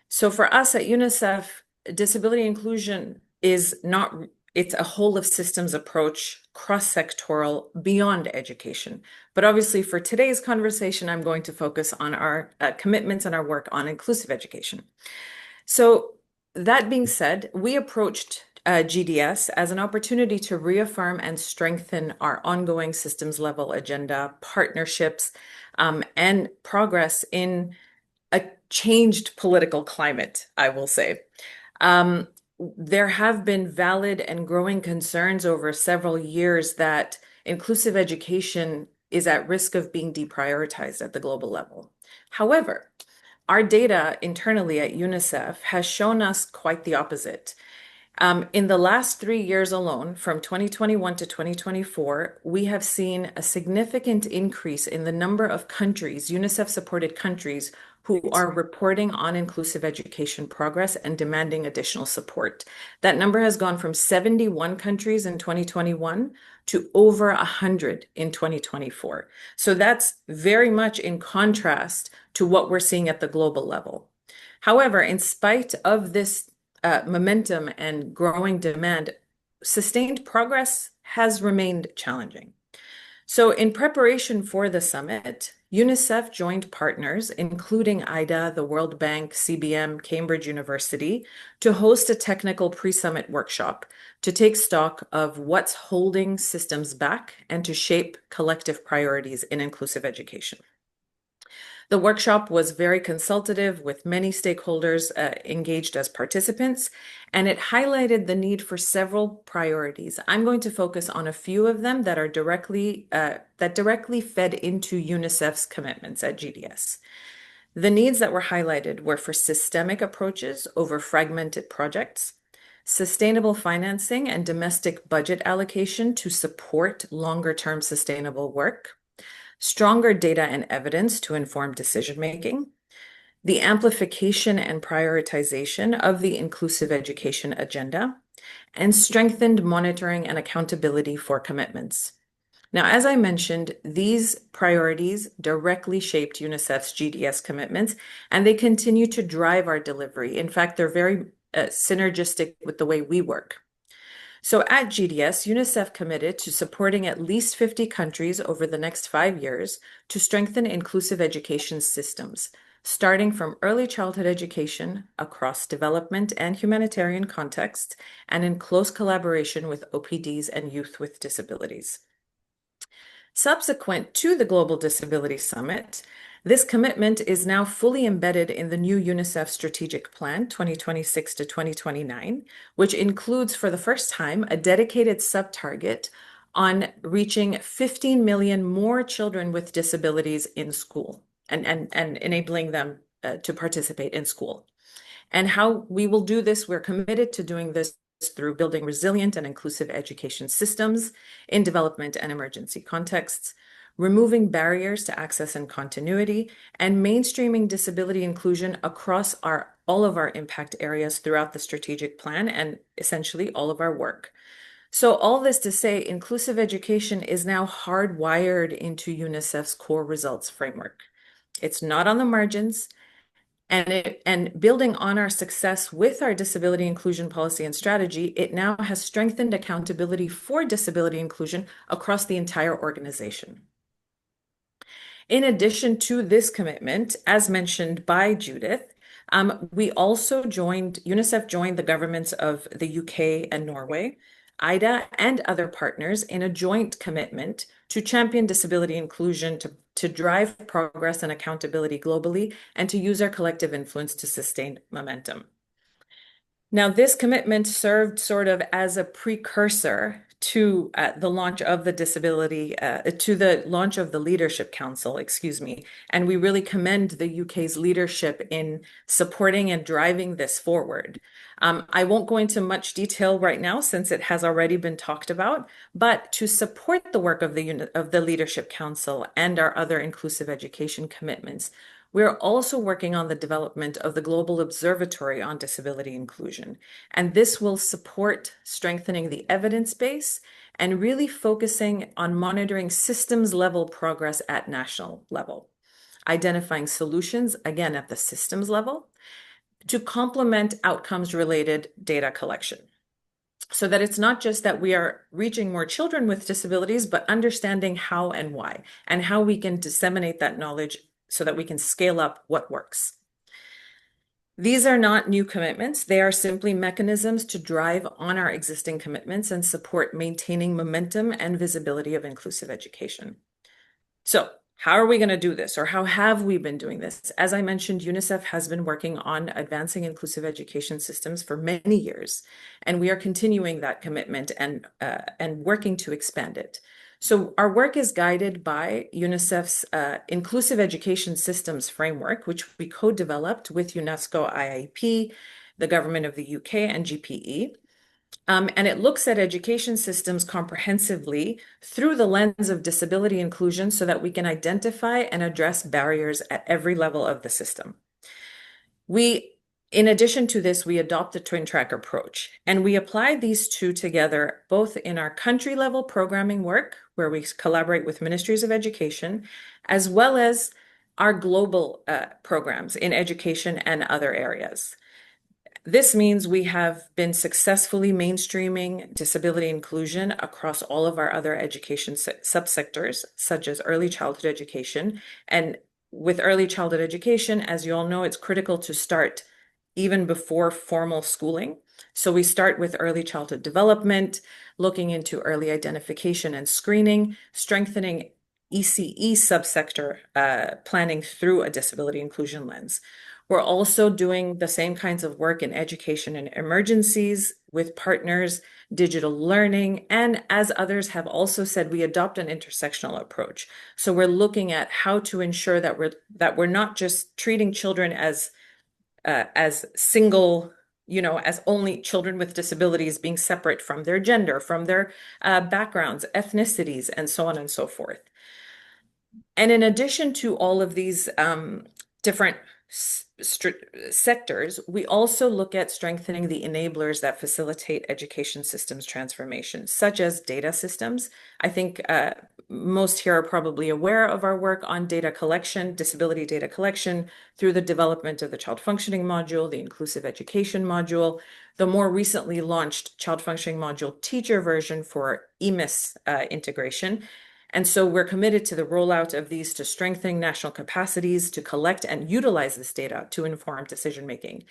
So for us at UNICEF, disability inclusion is not, it's a whole of systems approach, cross-sectoral, beyond education. But obviously for today's conversation, I'm going to focus on our commitments and our work on inclusive education. So that being said, we approached GDS as an opportunity to reaffirm and strengthen our ongoing systems level agenda, partnerships, and progress in a changed political climate, I will say. There have been valid and growing concerns over several years that inclusive education is at risk of being deprioritized at the global level. However, our data internally at UNICEF has shown us quite the opposite. In the last 3 years alone, from 2021 to 2024, we have seen a significant increase in the number of countries, UNICEF-supported countries, who are reporting on inclusive education progress and demanding additional support. That number has gone from 71 countries in 2021 to over 100 in 2024. So that's very much in contrast to what we're seeing at the global level. However, in spite of this momentum and growing demand, sustained progress has remained challenging. So in preparation for the summit, UNICEF joined partners, including IDA, the World Bank, CBM, Cambridge University, to host a technical pre-summit workshop to take stock of what's holding systems back and to shape collective priorities in inclusive education. The workshop was very consultative with many stakeholders engaged as participants, and it highlighted the need for several priorities. I'm going to focus on a few of them that are directly fed into UNICEF's commitments at GDS. The needs that were highlighted were for systemic approaches over fragmented projects, sustainable financing and domestic budget allocation to support longer-term sustainable work, stronger data and evidence to inform decision-making, the amplification and prioritization of the inclusive education agenda, and strengthened monitoring and accountability for commitments. Now, as I mentioned, these priorities directly shaped UNICEF's GDS commitments, and they continue to drive our delivery. In fact, they're very synergistic with the way we work. So at GDS, UNICEF committed to supporting at least 50 countries over the next 5 years to strengthen inclusive education systems, starting from early childhood education across development and humanitarian contexts, and in close collaboration with OPDs and youth with disabilities. Subsequent to the Global Disability Summit, this commitment is now fully embedded in the new UNICEF Strategic Plan 2026 to 2029, which includes for the first time a dedicated sub-target on reaching 15 million more children with disabilities in school and enabling them to participate in school. And how we will do this, we're committed to doing this through building resilient and inclusive education systems in development and emergency contexts, removing barriers to access and continuity, and mainstreaming disability inclusion across all of our impact areas throughout the strategic plan and essentially all of our work. So all this to say, inclusive education is now hardwired into UNICEF's core results framework. It's not on the margins, and building on our success with our disability inclusion policy and strategy, it now has strengthened accountability for disability inclusion across the entire organization. In addition to this commitment, as mentioned by Judith, UNICEF joined the governments of the UK and Norway, IDA and other partners in a joint commitment to champion disability inclusion, to drive progress and accountability globally, and to use our collective influence to sustain momentum. Now, this commitment served sort of as a precursor to the launch of the Leadership Council, excuse me. And we really commend the UK's leadership in supporting and driving this forward. I won't go into much detail right now since it has already been talked about, but to support the work of the Leadership Council and our other inclusive education commitments, we're also working on the development of the Global Observatory on Disability Inclusion, and this will support strengthening the evidence base and really focusing on monitoring systems-level progress at national level, identifying solutions, again, at the systems level, to complement outcomes-related data collection, so that it's not just that we are reaching more children with disabilities, but understanding how and why, and how we can disseminate that knowledge so that we can scale up what works. These are not new commitments. They are simply mechanisms to drive on our existing commitments and support maintaining momentum and visibility of inclusive education. So how are we going to do this, or how have we been doing this? As I mentioned, UNICEF has been working on advancing inclusive education systems for many years, and we are continuing that commitment and working to expand it. So our work is guided by UNICEF's Inclusive Education Systems Framework, which we co-developed with UNESCO IIP, the Government of the UK, and GPE. And it looks at education systems comprehensively through the lens of disability inclusion so that we can identify and address barriers at every level of the system. In addition to this, we adopt a twin track approach, and we apply these two together both in our country level programming work, where we collaborate with ministries of education, as well as our global programs in education and other areas. This means we have been successfully mainstreaming disability inclusion across all of our other education subsectors, such as early childhood education. And with early childhood education, as you all know, it's critical to start even before formal schooling. So we start with early childhood development, looking into early identification and screening, strengthening ECE subsector planning through a disability inclusion lens. We're also doing the same kinds of work in education and emergencies with partners, digital learning, and as others have also said, we adopt an intersectional approach. So we're looking at how to ensure that we're not just treating children as single, as only children with disabilities being separate from their gender, from their backgrounds, ethnicities, and so on and so forth. And in addition to all of these different sectors, we also look at strengthening the enablers that facilitate education systems transformation, such as data systems. I think most here are probably aware of our work on data collection, disability data collection, through the development of the Child Functioning Module, the Inclusive Education Module, the more recently launched Child Functioning Module teacher version for EMIS integration. And so we're committed to the rollout of these to strengthen national capacities to collect and utilize this data to inform decision-making.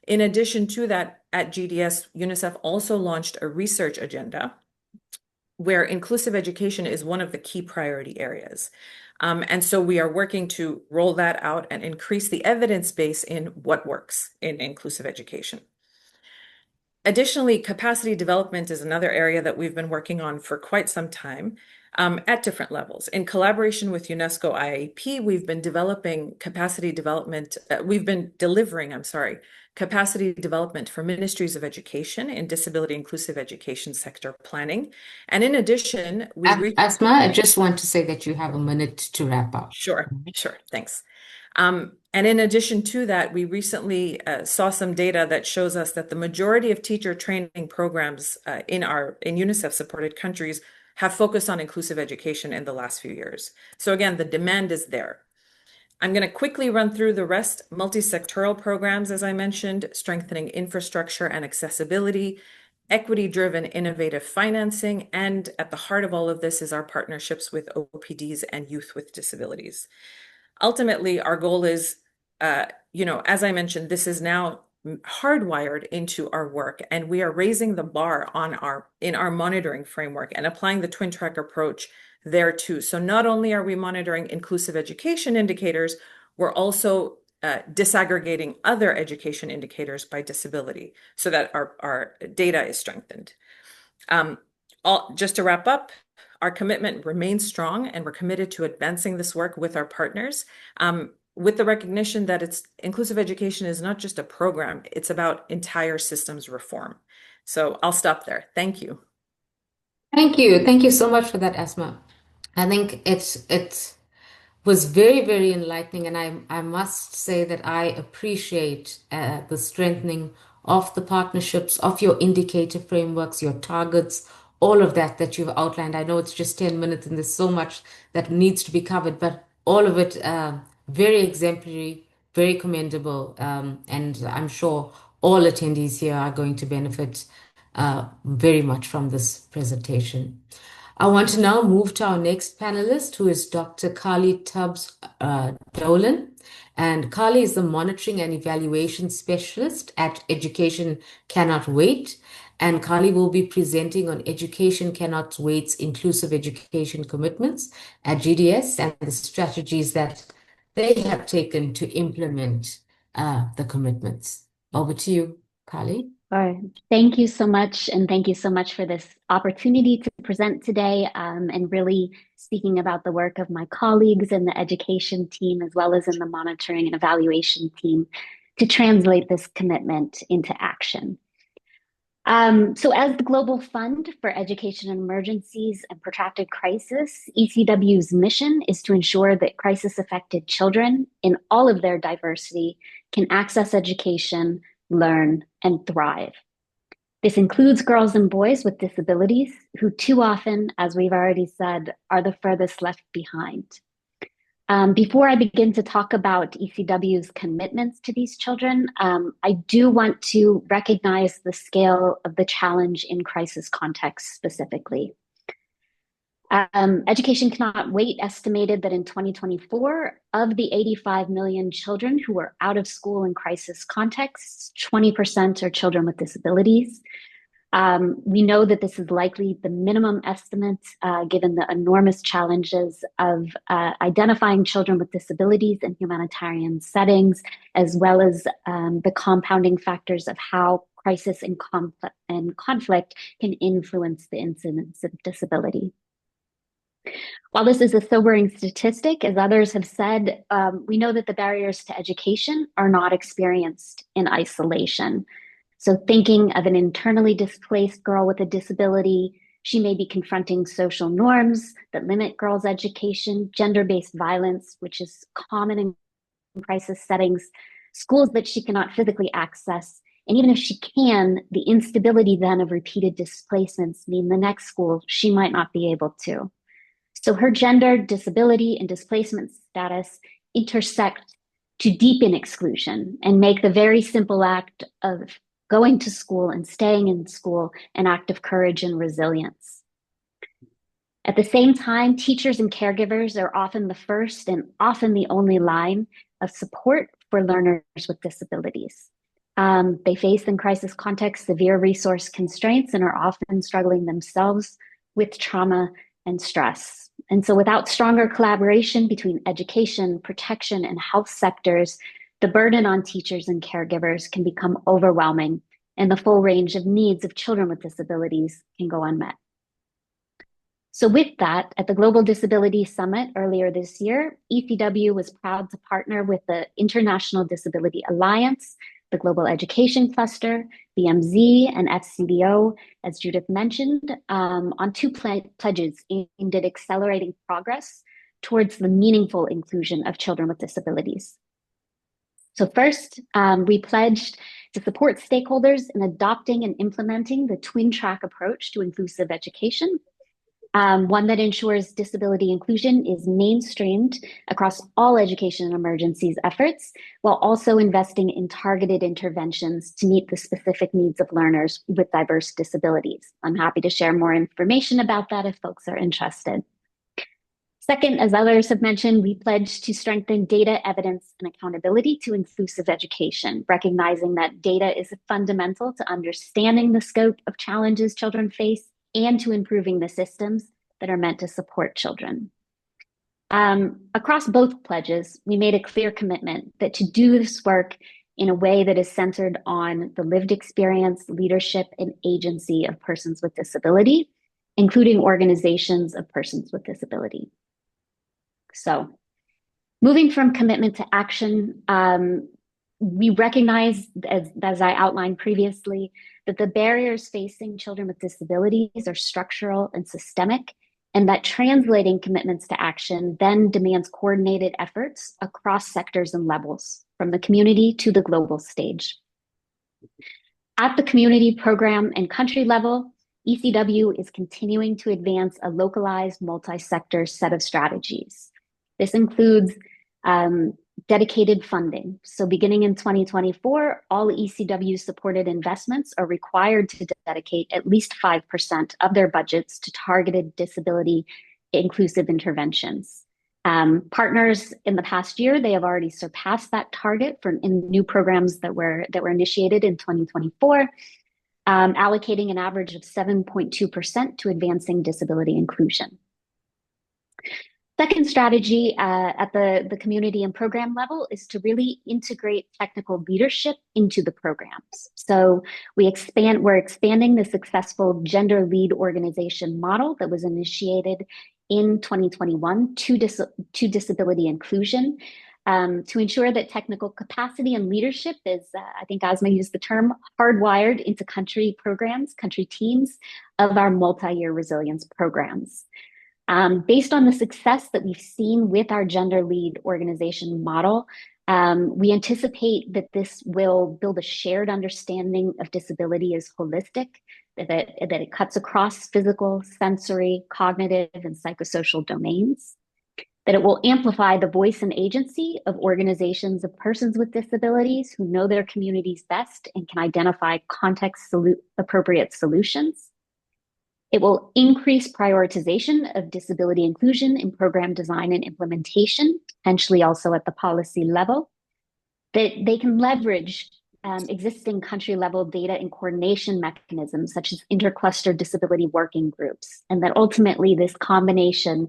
In addition to that, at GDS, UNICEF also launched a research agenda where inclusive education is one of the key priority areas. And so we are working to roll that out and increase the evidence base in what works in inclusive education. Additionally, capacity development is another area that we've been working on for quite some time. At different levels. In collaboration with UNESCO IIP, we've been delivering capacity development for ministries of education in disability inclusive education sector planning. And in addition, Asma, I just want to say that you have a minute to wrap up. Sure, thanks. And in addition to that, we recently saw some data that shows us that the majority of teacher training programs in UNICEF supported countries have focused on inclusive education in the last few years. So again, the demand is there. I'm going to quickly run through the rest. Multi-sectoral programs, as I mentioned, strengthening infrastructure and accessibility, equity-driven innovative financing, and at the heart of all of this is our partnerships with OPDs and youth with disabilities. Ultimately, our goal is, as I mentioned, this is now hardwired into our work, and we are raising the bar in our monitoring framework and applying the twin track approach there too. So not only are we monitoring inclusive education indicators, we're also disaggregating other education indicators by disability so that our data is strengthened. just to wrap up, our commitment remains strong, and we're committed to advancing this work with our partners, with the recognition that inclusive education is not just a program, it's about entire systems reform. So I'll stop there. Thank you. Thank you. Thank you so much for that, Asma. I think it was very, very enlightening, and I must say that I appreciate the strengthening of the partnerships, of your indicator frameworks, your targets, all of that you've outlined. I know it's just 10 minutes and there's so much that needs to be covered, but all of it very exemplary, very commendable, and I'm sure all attendees here are going to benefit very much from this presentation. I want to now move to our next panelist, who is Dr. Carly Tubbs Dolan. And Carly is the Monitoring and Evaluation Specialist at Education Cannot Wait. And Carly will be presenting on Education Cannot Wait's inclusive education commitments at GDS and the strategies that they have taken to implement the commitments. Over to you, Carly. All right. Thank you so much. And thank you so much for this opportunity to present today, and really speaking about the work of my colleagues in the education team, as well as in the monitoring and evaluation team, to translate this commitment into action. So as the Global Fund for Education in Emergencies and Protracted Crisis, ECW's mission is to ensure that crisis-affected children in all of their diversity can access education, learn, and thrive. This includes girls and boys with disabilities who too often, as we've already said, are the furthest left behind. Before I begin to talk about ECW's commitments to these children, I do want to recognize the scale of the challenge in crisis contexts specifically. Education Cannot Wait estimated that in 2024, of the 85 million children who were out of school in crisis contexts, 20% are children with disabilities. We know that this is likely the minimum estimate, given the enormous challenges of identifying children with disabilities in humanitarian settings, as well as the compounding factors of how crisis and conflict can influence the incidence of disability. While this is a sobering statistic, as others have said, we know that the barriers to education are not experienced in isolation. So thinking of an internally displaced girl with a disability, she may be confronting social norms that limit girls' education, gender-based violence, which is common in crisis settings, schools that she cannot physically access, and even if she can, the instability then of repeated displacements mean the next school she might not be able to. So her gender, disability, and displacement status intersect to deepen exclusion and make the very simple act of going to school and staying in school an act of courage and resilience. At the same time, teachers and caregivers are often the first and often the only line of support for learners with disabilities. They face in crisis contexts severe resource constraints and are often struggling themselves with trauma and stress. And so without stronger collaboration between education, protection, and health sectors, the burden on teachers and caregivers can become overwhelming, and the full range of needs of children with disabilities can go unmet. So with that, at the Global Disability Summit earlier this year, ECW was proud to partner with the International Disability Alliance, the Global Education Cluster, BMZ, and FCDO, as Judith mentioned, on two pledges aimed at accelerating progress towards the meaningful inclusion of children with disabilities. So first, we pledged to support stakeholders in adopting and implementing the twin track approach to inclusive education, one that ensures disability inclusion is mainstreamed across all education and emergencies efforts, while also investing in targeted interventions to meet the specific needs of learners with diverse disabilities. I'm happy to share more information about that if folks are interested. Second, as others have mentioned, we pledge to strengthen data, evidence, and accountability to inclusive education, recognizing that data is fundamental to understanding the scope of challenges children face and to improving the systems that are meant to support children. Across both pledges, we made a clear commitment that to do this work in a way that is centered on the lived experience, leadership, and agency of persons with disability, including organizations of persons with disability. So moving from commitment to action, we recognize, as I outlined previously, that the barriers facing children with disabilities are structural and systemic, and that translating commitments to action then demands coordinated efforts across sectors and levels, from the community to the global stage. At the community, program, and country level, ECW is continuing to advance a localized multi-sector set of strategies. This includes dedicated funding. So beginning in 2024, all ECW supported investments are required to dedicate at least 5% of their budgets to targeted disability inclusive interventions. Partners in the past year, they have already surpassed that target in new programs that were initiated in 2024, allocating an average of 7.2% to advancing disability inclusion. Second strategy at the community and program level is to really integrate technical leadership into the programs. So we're expanding the successful gender lead organization model that was initiated in 2021 to disability inclusion, to ensure that technical capacity and leadership is, I think Asma used the term, hardwired into country programs, country teams of our multi-year resilience programs. Based on the success that we've seen with our gender lead organization model, we anticipate that this will build a shared understanding of disability as holistic, that it cuts across physical, sensory, cognitive, and psychosocial domains, that it will amplify the voice and agency of organizations of persons with disabilities who know their communities best and can identify context-appropriate solutions. It will increase prioritization of disability inclusion in program design and implementation, potentially also at the policy level. That they can leverage existing country-level data and coordination mechanisms, such as intercluster disability working groups, and that ultimately this combination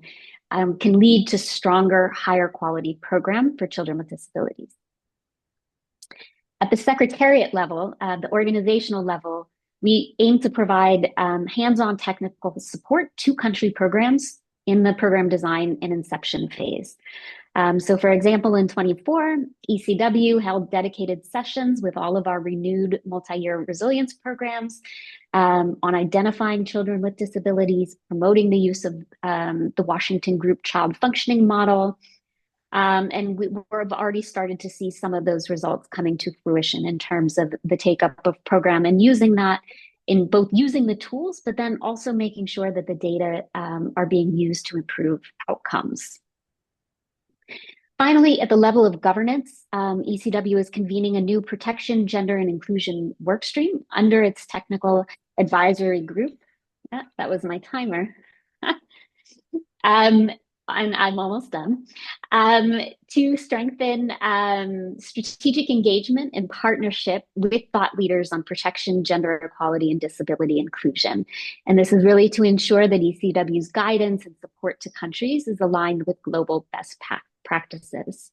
can lead to stronger, higher quality program for children with disabilities. At the secretariat level, the organizational level, we aim to provide hands-on technical support to country programs in the program design and inception phase. So for example, in 24, ECW held dedicated sessions with all of our renewed multi-year resilience programs on identifying children with disabilities, promoting the use of the Washington Group Child Functioning Model. And we've already started to see some of those results coming to fruition in terms of the take-up of program and using that in both using the tools, but then also making sure that the data are being used to improve outcomes. Finally, at the level of governance, ECW is convening a new protection, gender, and inclusion workstream under its technical advisory group. That was my timer. And I'm almost done, to strengthen strategic engagement and partnership with thought leaders on protection, gender equality, and disability inclusion. And this is really to ensure that ECW's guidance and support to countries is aligned with global best practices.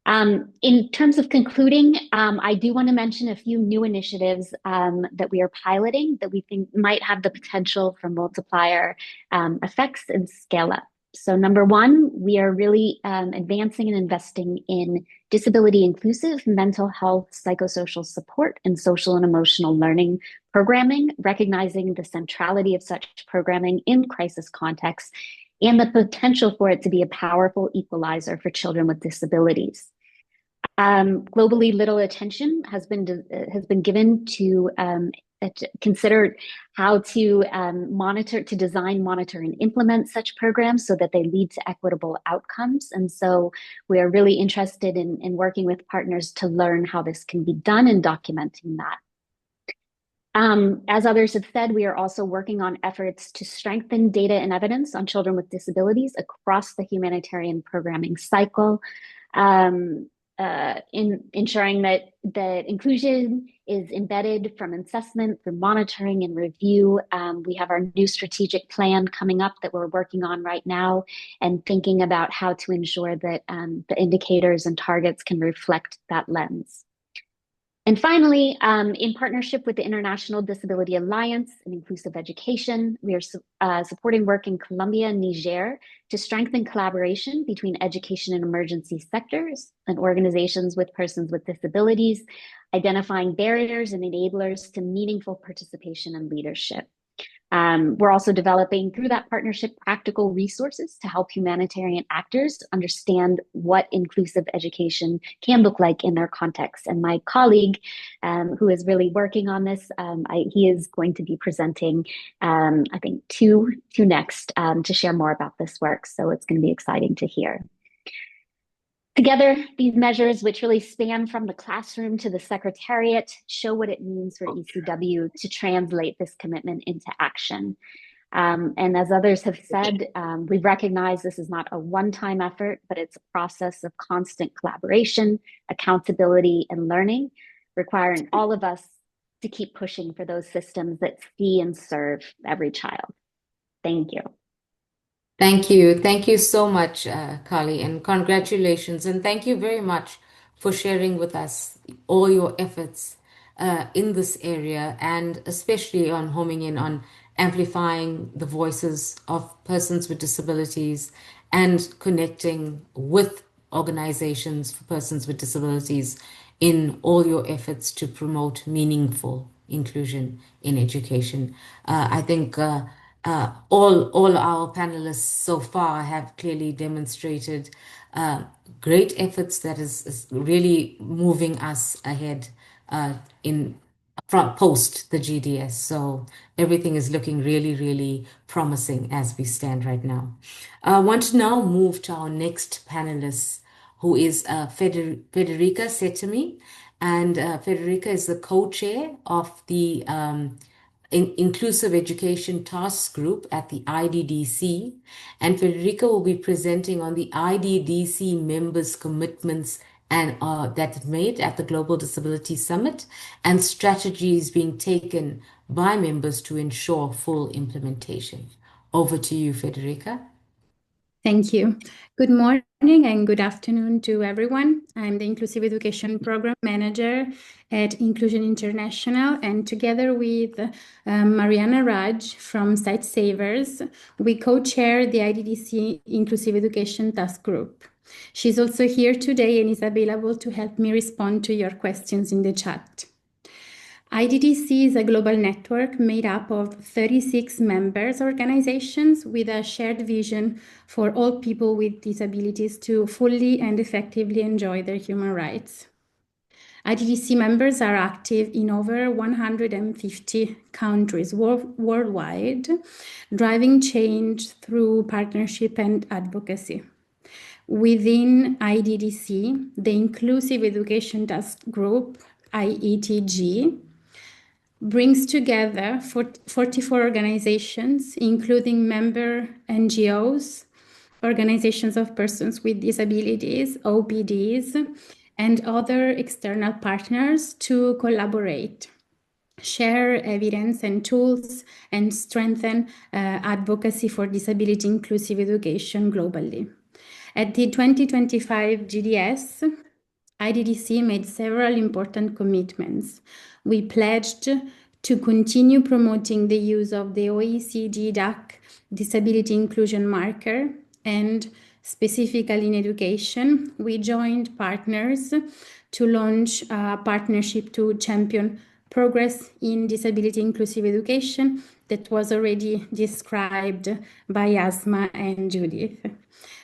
In terms of concluding, I do want to mention a few new initiatives that we are piloting that we think might have the potential for multiplier effects and scale up. So number one, we are really advancing and investing in disability inclusive mental health, psychosocial support, and social and emotional learning programming, recognizing the centrality of such programming in crisis contexts and the potential for it to be a powerful equalizer for children with disabilities. Globally, little attention has been given to consider how to design, monitor, and implement such programs so that they lead to equitable outcomes. And so we are really interested in working with partners to learn how this can be done and documenting that. As others have said, we are also working on efforts to strengthen data and evidence on children with disabilities across the humanitarian programming cycle, in ensuring that inclusion is embedded from assessment, from monitoring and review. We have our new strategic plan coming up that we're working on right now and thinking about how to ensure that the indicators and targets can reflect that lens. And finally, in partnership with the International Disability Alliance and Inclusive Education, we are supporting work in Colombia and Niger to strengthen collaboration between education and emergency sectors and organizations with persons with disabilities, identifying barriers and enablers to meaningful participation and leadership. We're also developing through that partnership practical resources to help humanitarian actors understand what inclusive education can look like in their context. And my colleague who is really working on this, he is going to be presenting, I think, two next to share more about this work. So it's going to be exciting to hear. Together, these measures, which really span from the classroom to the secretariat, show what it means for ECW to translate this commitment into action. And as others have said, we recognize this is not a one-time effort, but it's a process of constant collaboration, accountability, and learning, requiring all of us to keep pushing for those systems that see and serve every child. Thank you. Thank you. Thank you so much, Carly, and congratulations. And thank you very much for sharing with us all your efforts in this area, and especially on homing in on amplifying the voices of persons with disabilities and connecting with organizations for persons with disabilities in all your efforts to promote meaningful inclusion in education. I think all our panelists so far have clearly demonstrated great efforts that is really moving us ahead post the GDS. So everything is looking really, really promising as we stand right now. I want to now move to our next panelist, who is Federica Setemi. And Federica is the co-chair of the Inclusive Education Task Group at the IDDC, and Federica will be presenting on the IDDC members' commitments and that it made at the Global Disability Summit and strategies being taken by members to ensure full implementation. Over to you, Federica. Thank you. Good morning and good afternoon to everyone. I'm the Inclusive Education Program Manager at Inclusion International, and together with Mariana Raj from Sightsavers, we co-chair the IDDC Inclusive Education Task Group. She's also here today and is available to help me respond to your questions in the chat. IDDC is a global network made up of 36 members organizations with a shared vision for all people with disabilities to fully and effectively enjoy their human rights. IDDC members are active in over 150 countries worldwide, driving change through partnership and advocacy. Within IDDC, the Inclusive Education Task Group, IETG, brings together 44 organizations, including member NGOs, organizations of persons with disabilities, OPDs, and other external partners to collaborate, share evidence and tools, and strengthen advocacy for disability inclusive education globally. At the 2025 GDS, IDDC made several important commitments. We pledged to continue promoting the use of the OECD DAC disability inclusion marker, and specifically in education, we joined partners to launch a partnership to champion progress in disability inclusive education that was already described by Asma and Judith.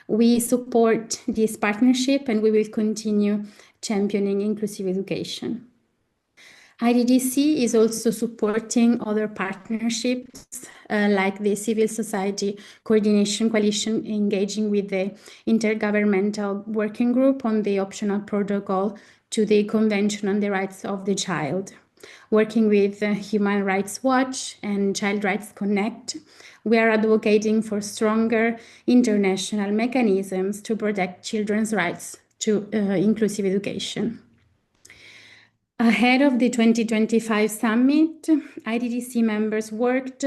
We support this partnership and we will continue championing inclusive education. IDDC is also supporting other partnerships like the Civil Society Coordination Coalition, engaging with the Intergovernmental Working Group on the optional protocol to the Convention on the Rights of the Child. Working with Human Rights Watch and Child Rights Connect, we are advocating for stronger international mechanisms to protect children's rights to inclusive education. Ahead of the 2025 summit, IDDC members worked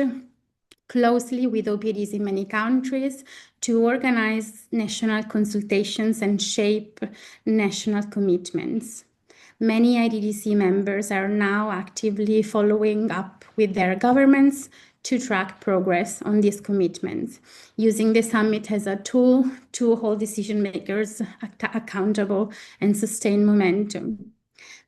closely with OPDs in many countries to organize national consultations and shape national commitments. Many IDDC members are now actively following up with their governments to track progress on these commitments, using the summit as a tool to hold decision makers accountable and sustain momentum.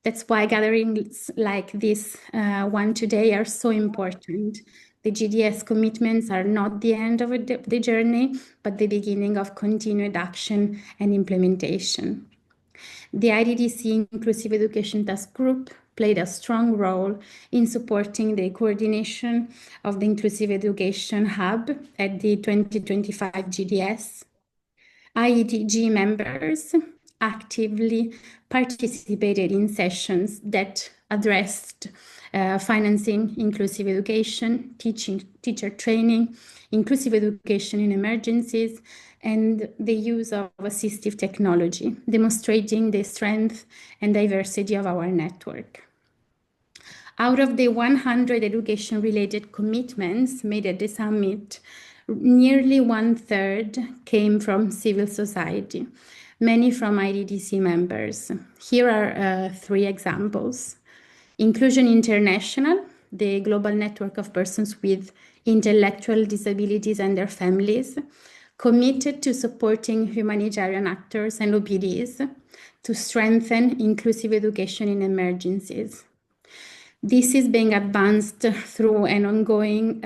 That's why gatherings like this one today are so important. The GDS commitments are not the end of the journey, but the beginning of continued action and implementation. The IDDC Inclusive Education Task Group played a strong role in supporting the coordination of the Inclusive Education Hub at the 2025 GDS. IETG members actively participated in sessions that addressed financing inclusive education, teacher training, inclusive education in emergencies, and the use of assistive technology, demonstrating the strength and diversity of our network. Out of the 100 education-related commitments made at the summit, nearly 1/3 came from civil society, many from IDDC members. Here are 3 examples. Inclusion International, the global network of persons with intellectual disabilities and their families, committed to supporting humanitarian actors and OPDs to strengthen inclusive education in emergencies. This is being advanced through an ongoing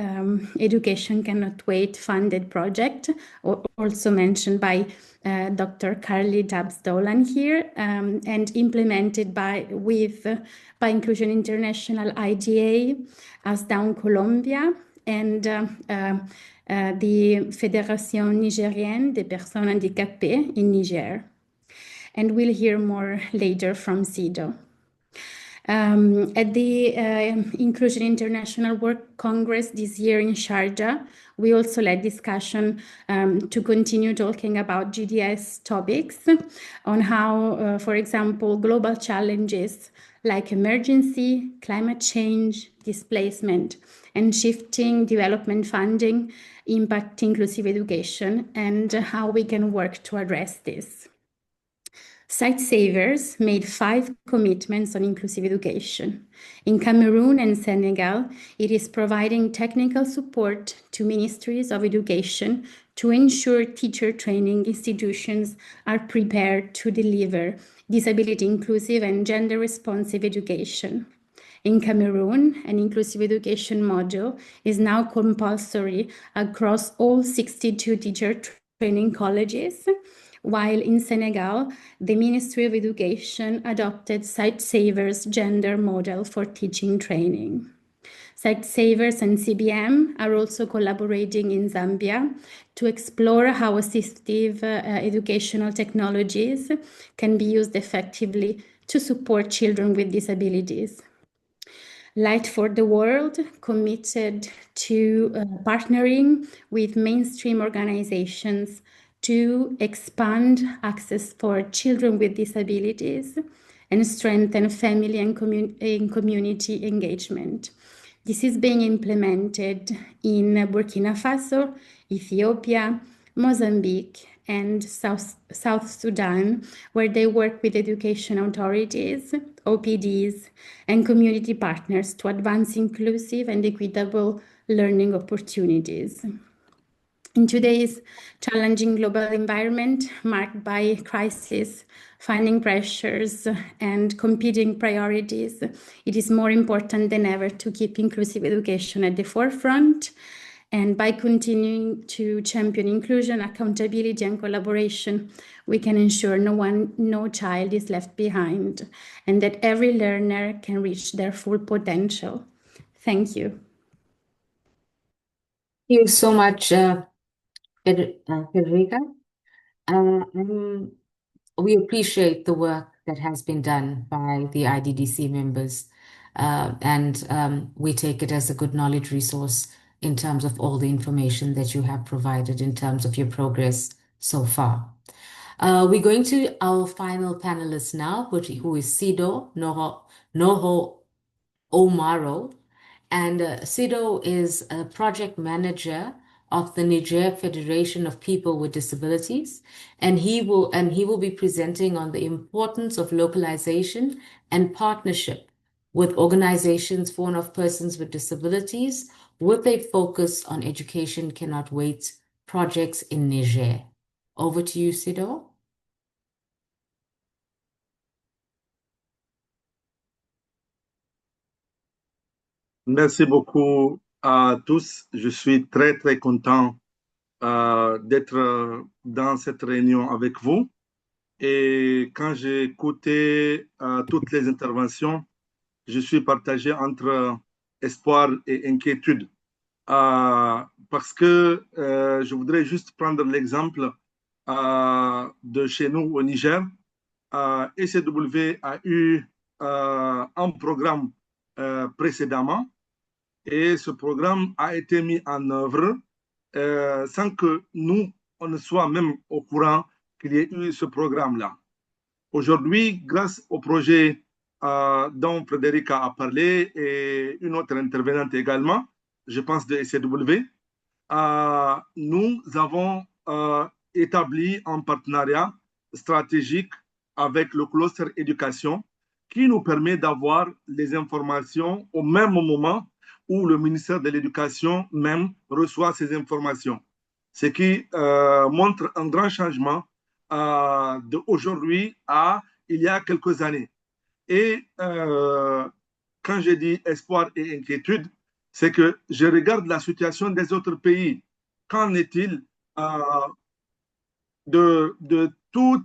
Education Cannot Wait funded project, also mentioned by Dr. Carly Dabbs-Dolan here, and implemented by Inclusion International IDA, ASDAUN Colombia, and the Fédération Nigérienne des Personnes Handicapées in Niger. And we'll hear more later from CEDAW. At the Inclusion International Work Congress this year in Sharjah, we also led discussion to continue talking about GDS topics on how, for example, global challenges like emergency, climate change, displacement, and shifting development funding impact inclusive education and how we can work to address this. Sightsavers made 5 commitments on inclusive education. In Cameroon and Senegal, it is providing technical support to ministries of education to ensure teacher training institutions are prepared to deliver disability inclusive and gender responsive education. In Cameroon, an inclusive education module is now compulsory across all 62 teacher training colleges, while in Senegal, the Ministry of Education adopted Sightsavers gender model for teaching training. Sightsavers and CBM are also collaborating in Zambia to explore how assistive educational technologies can be used effectively to support children with disabilities. Light for the World committed to partnering with mainstream organizations to expand access for children with disabilities and strengthen family and community engagement. This is being implemented in Burkina Faso, Ethiopia, Mozambique, and South Sudan, where they work with education authorities, OPDs, and community partners to advance inclusive and equitable learning opportunities. In today's challenging global environment marked by crisis, funding pressures, and competing priorities, it is more important than ever to keep inclusive education at the forefront. And by continuing to champion inclusion, accountability, and collaboration, we can ensure no child is left behind, and that every learner can reach their full potential. Thank you. Thank you so much, Federica. We appreciate the work that has been done by the IDDC members, and we take it as a good knowledge resource in terms of all the information that you have provided in terms of your progress so far. We're going to our final panelist now, who is Sido Noho Omaro. And Sido is a project manager of the Niger Federation of People with Disabilities, and he will be presenting on the importance of localization and partnership with organizations for and of persons with disabilities, with a focus on Education Cannot Wait projects in Niger. Over to you, Sido. Merci beaucoup à tous. Je suis très, très content d'être dans cette réunion avec vous. Et quand j'ai écouté toutes les interventions, je suis partagé entre espoir et inquiétude. Parce que je voudrais juste prendre l'exemple de chez nous au Niger. ECW a eu un programme précédemment et ce programme a été mis en œuvre sans que nous, on ne soit même au courant qu'il y ait eu ce programme-là. Aujourd'hui, grâce au projet dont Frédérica a parlé et une autre intervenante également, je pense de ECW, nous avons établi un partenariat stratégique avec le cluster éducation qui nous permet d'avoir les informations au même moment où le ministère de l'Éducation même reçoit ces informations. Ce qui montre un grand changement d'aujourd'hui à il y a quelques années. Et quand je dis espoir et inquiétude, c'est que je regarde la situation des autres pays. Qu'en est-il de tous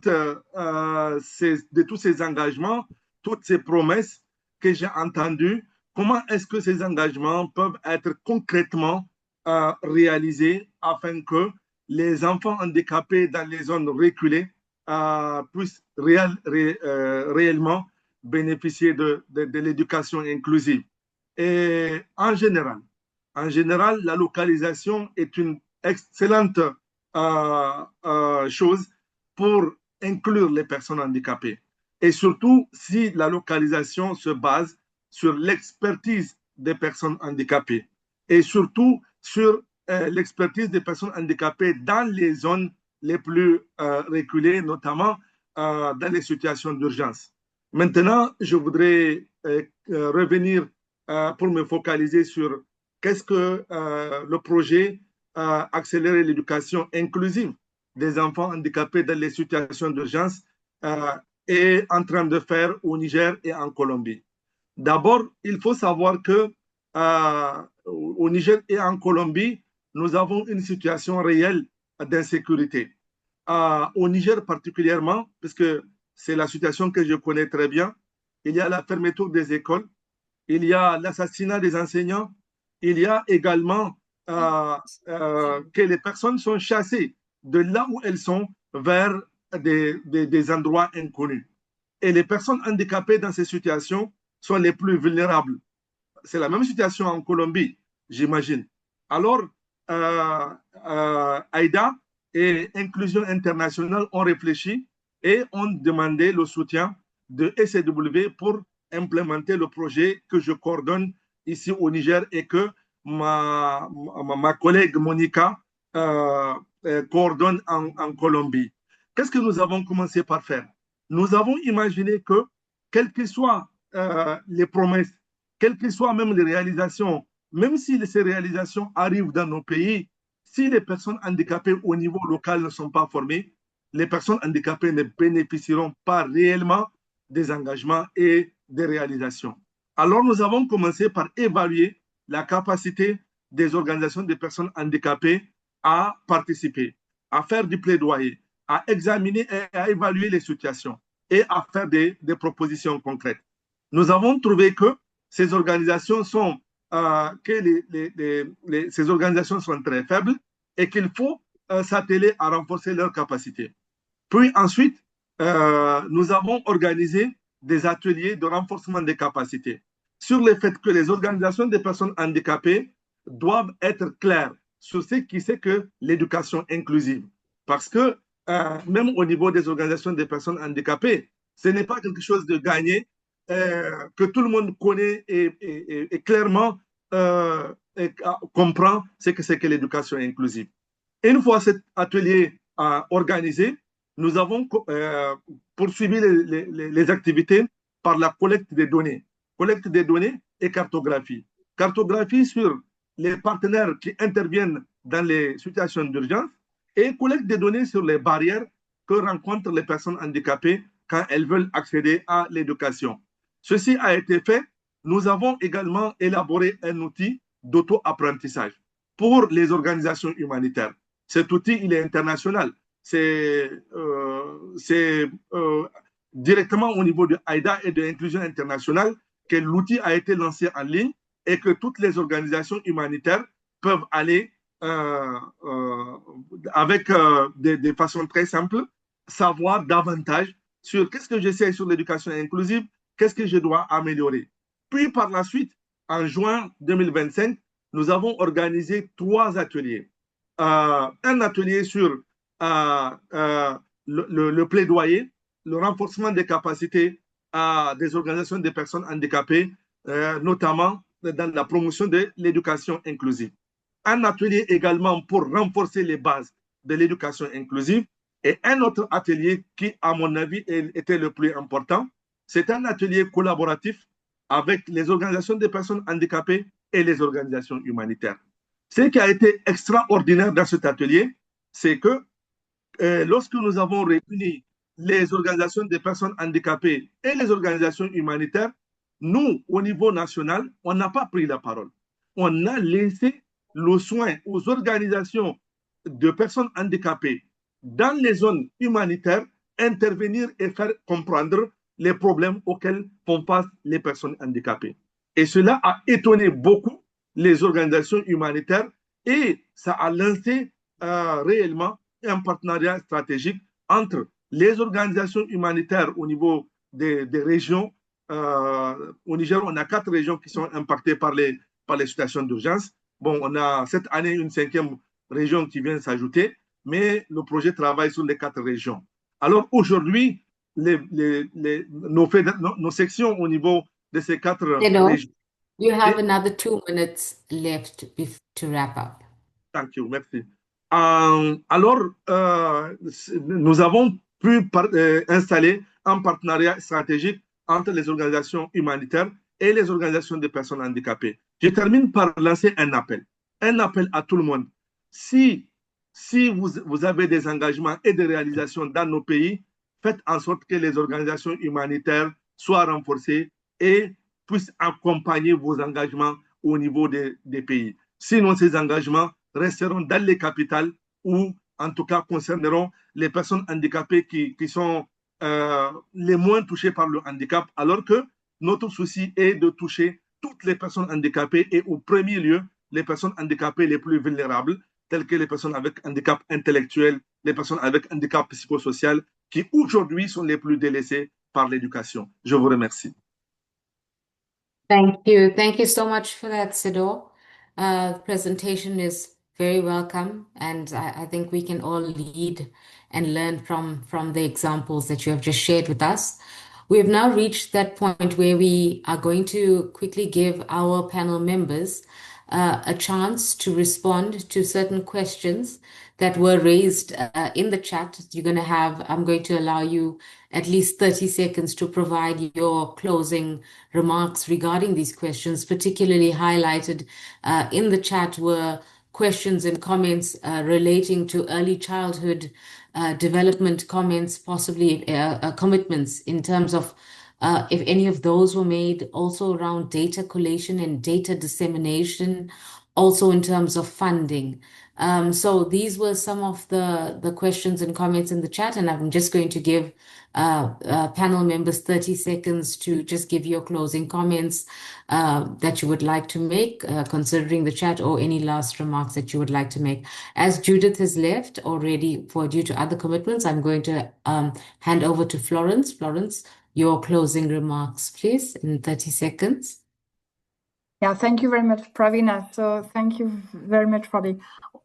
ces engagements, toutes ces promesses que j'ai entendues? Comment est-ce que ces engagements peuvent être concrètement réalisés afin que les enfants handicapés dans les zones reculées puissent réellement bénéficier de l'éducation inclusive? Et en général, la localisation est une excellente chose pour inclure les personnes handicapées. Et surtout, si la localisation se base sur l'expertise des personnes handicapées et surtout sur l'expertise des personnes handicapées dans les zones les plus reculées, notamment dans les situations d'urgence. Maintenant, je voudrais revenir pour me focaliser sur qu'est-ce que le projet Accélérer l'éducation inclusive des enfants handicapés dans les situations d'urgence est en train de faire au Niger et en Colombie. D'abord, il faut savoir que au Niger et en Colombie, nous avons une situation réelle d'insécurité. Au Niger particulièrement, puisque c'est la situation que je connais très bien, il y a la fermeture des écoles, il y a l'assassinat des enseignants, il y a également que les personnes sont chassées de là où elles sont vers des endroits inconnus. Et les personnes handicapées dans ces situations sont les plus vulnérables. C'est la même situation en Colombie, j'imagine. Alors, AIDA et Inclusion Internationale ont réfléchi et ont demandé le soutien de ECW pour implémenter le projet que je coordonne ici au Niger et que ma collègue Monica coordonne en Colombie. Qu'est-ce que nous avons commencé par faire? Nous avons imaginé que, quelles que soient les promesses, quelles que soient même les réalisations, même si ces réalisations arrivent dans nos pays, si les personnes handicapées au niveau local ne sont pas formées, les personnes handicapées ne bénéficieront pas réellement des engagements et des réalisations. Alors, nous avons commencé par évaluer la capacité des organisations de personnes handicapées à participer, à faire du plaidoyer, à examiner et à évaluer les situations et à faire des propositions concrètes. Nous avons trouvé que ces organisations sont, ces organisations sont très faibles et qu'il faut s'atteler à renforcer leurs capacités. Puis ensuite, nous avons organisé des ateliers de renforcement des capacités sur le fait que les organisations des personnes handicapées doivent être claires sur ce qui c'est que l'éducation inclusive. Parce que même au niveau des organisations des personnes handicapées, ce n'est pas quelque chose de gagné, que tout le monde connaît et clairement comprend ce que c'est que l'éducation inclusive. Une fois cet atelier organisé, nous avons poursuivi les activités par la collecte des données et cartographie. Cartographie sur les partenaires qui interviennent dans les situations d'urgence et collecte des données sur les barrières que rencontrent les personnes handicapées quand elles veulent accéder à l'éducation. Ceci a été fait. Nous avons également élaboré un outil d'auto-apprentissage pour les organisations humanitaires. Cet outil, il est international. C'est directement au niveau de AIDA et de l'Inclusion internationale que l'outil a été lancé en ligne et que toutes les organisations humanitaires peuvent aller avec des façons très simples, savoir davantage sur qu'est-ce que je sais sur l'éducation inclusive, qu'est-ce que je dois améliorer. Puis par la suite, en juin 2025, nous avons organisé 3 ateliers. Un atelier sur le plaidoyer, le renforcement des capacités des organisations des personnes handicapées, notamment dans la promotion de l'éducation inclusive. Un atelier également pour renforcer les bases de l'éducation inclusive et un autre atelier qui, à mon avis, était le plus important. C'est un atelier collaboratif avec les organisations des personnes handicapées et les organisations humanitaires. Ce qui a été extraordinaire dans cet atelier, c'est que lorsque nous avons réuni les organisations des personnes handicapées et les organisations humanitaires, nous, au niveau national, on n'a pas pris la parole. On a laissé le soin aux organisations de personnes handicapées dans les zones humanitaires intervenir et faire comprendre les problèmes auxquels font face les personnes handicapées. Et cela a étonné beaucoup les organisations humanitaires et ça a lancé réellement un partenariat stratégique entre les organisations humanitaires au niveau des régions. Au Niger, on a 4 régions qui sont impactées par les situations d'urgence. Bon, on a cette année une 5e région qui vient s'ajouter, mais le projet travaille sur les 4 régions. Alors aujourd'hui, nos sections au niveau de ces 4 régions. You have another 2 minutes left to wrap up. Thank you, merci. Alors, nous avons pu installer un partenariat stratégique entre les organisations humanitaires et les organisations de personnes handicapées. Je termine par lancer un appel à tout le monde. Si vous avez des engagements et des réalisations dans nos pays, faites en sorte que les organisations humanitaires soient renforcées et puissent accompagner vos engagements au niveau des pays. Sinon, ces engagements resteront dans les capitales ou, en tout cas, concerneront les personnes handicapées qui sont les moins touchées par le handicap, alors que notre souci est de toucher toutes les personnes handicapées et au premier lieu, les personnes handicapées les plus vulnérables, telles que les personnes avec handicap intellectuel, les personnes avec handicap psychosocial, qui aujourd'hui sont les plus délaissées par l'éducation. Je vous remercie. Thank you. Thank you so much for that, Sido. The presentation is very welcome, and I think we can all lead and learn from the examples that you have just shared with us. We have now reached that point where we are going to quickly give our panel members a chance to respond to certain questions that were raised in the chat. I'm going to allow you at least 30 seconds to provide your closing remarks regarding these questions. Particularly highlighted in the chat were questions and comments relating to early childhood development comments, possibly commitments in terms of if any of those were made, also around data collation and data dissemination, also in terms of funding. So these were some of the questions and comments in the chat, and I'm just going to give panel members 30 seconds to just give your closing comments that you would like to make, considering the chat, or any last remarks that you would like to make. As Judith has left already due to other commitments, I'm going to hand over to Florence. Florence, your closing remarks, please, in 30 seconds. Yeah, thank you very much, Pravina. So thank you very much for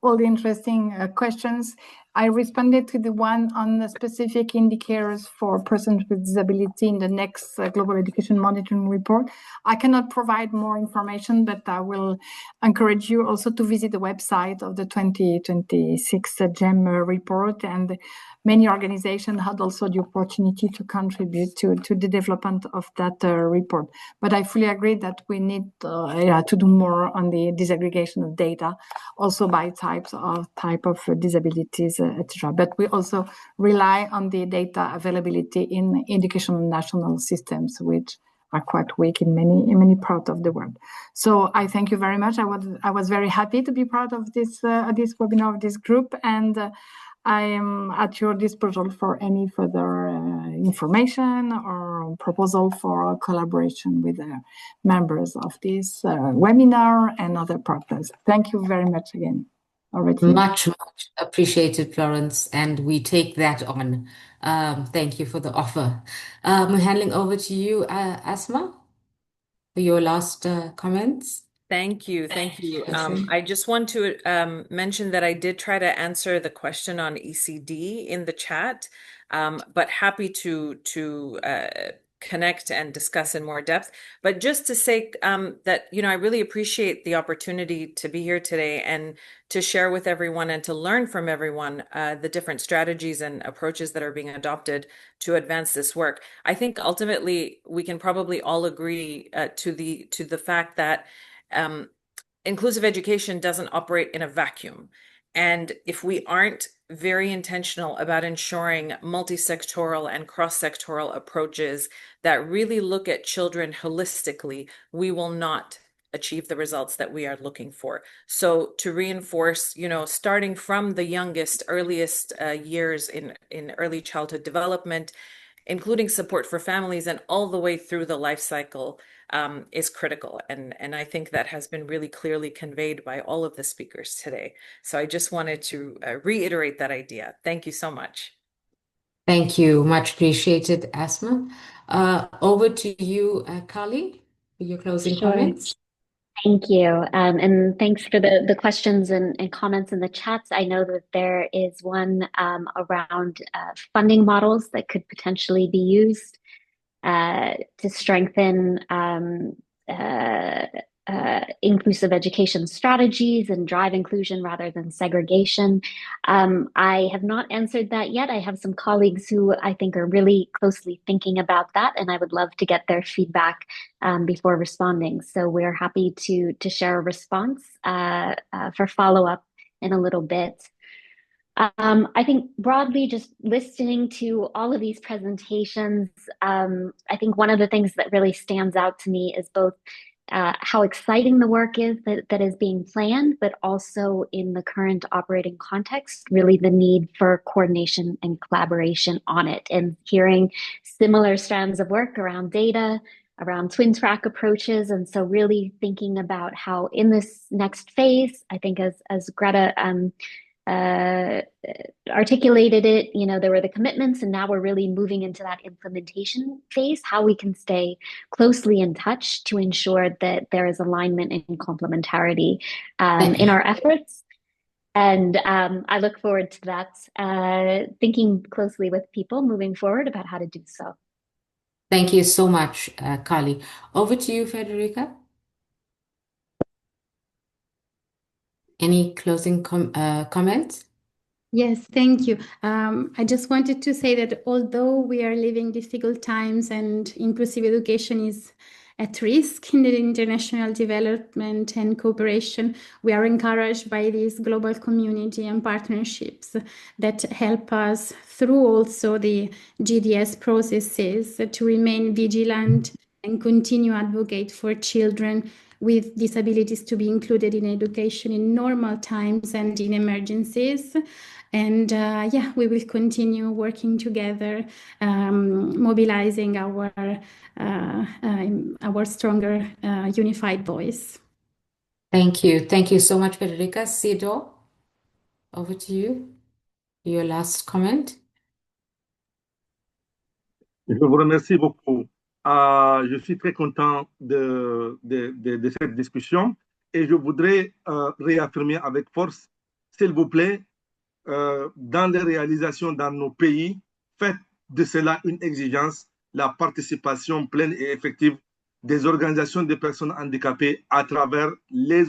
all the interesting questions. I responded to the one on the specific indicators for persons with disability in the next Global Education Monitoring Report. I cannot provide more information, but I will encourage you also to visit the website of the 2026 GEM report, and many organizations had also the opportunity to contribute to the development of that report. But I fully agree that we need to do more on the disaggregation of data, also by type of disabilities, etc. But we also rely on the data availability in educational national systems, which are quite weak in many parts of the world. So I thank you very much. I was very happy to be part of this webinar of this group, and I am at your disposal for any further information or proposal for collaboration with members of this webinar and other partners. Thank you very much again. Already. Much appreciated, Florence, and we take that on. Thank you for the offer. We're handing over to you, Asma, for your last comments. Thank you. Thank you. I just want to mention that I did try to answer the question on ECD in the chat, but happy to connect and discuss in more depth. But just to say that, I really appreciate the opportunity to be here today and to share with everyone and to learn from everyone the different strategies and approaches that are being adopted to advance this work. I think ultimately we can probably all agree to the fact that inclusive education doesn't operate in a vacuum. And if we aren't very intentional about ensuring multi-sectoral and cross-sectoral approaches that really look at children holistically, we will not achieve the results that we are looking for. So to reinforce, starting from the youngest, earliest years in early childhood development, including support for families and all the way through the life cycle is critical. And I think that has been really clearly conveyed by all of the speakers today. So I just wanted to reiterate that idea. Thank you so much. Thank you. Much appreciated, Asma. Over to you, Kali, for your closing comments. Thank you. And thanks for the questions and comments in the chats. I know that there is one around funding models that could potentially be used to strengthen inclusive education strategies and drive inclusion rather than segregation. I have not answered that yet. I have some colleagues who I think are really closely thinking about that, and I would love to get their feedback before responding. So we're happy to share a response for follow-up in a little bit. I think broadly, just listening to all of these presentations, I think one of the things that really stands out to me is both how exciting the work is that is being planned, but also in the current operating context, really the need for coordination and collaboration on it, and hearing similar strands of work around data, around twin track approaches. And so really thinking about how in this next phase, I think as Greta articulated it, there were the commitments, and now we're really moving into that implementation phase, how we can stay closely in touch to ensure that there is alignment and complementarity in our efforts. And I look forward to that, thinking closely with people moving forward about how to do so. Thank you so much, Kali. Over to you, Federica. Any closing comments? Yes, thank you. I just wanted to say that although we are living difficult times and inclusive education is at risk in the international development and cooperation, we are encouraged by this global community and partnerships that help us through also the GDS processes to remain vigilant and continue advocate for children with disabilities to be included in education in normal times and in emergencies. And we will continue working together, mobilizing our stronger unified voice. Thank you. Thank you so much, Federica. Sido, over to you. Your last comment. Je vous remercie beaucoup. Je suis très content de cette discussion et je voudrais réaffirmer avec force, s'il vous plaît, dans les réalisations dans nos pays, faites de cela une exigence, la participation pleine et effective des organisations des personnes handicapées à travers les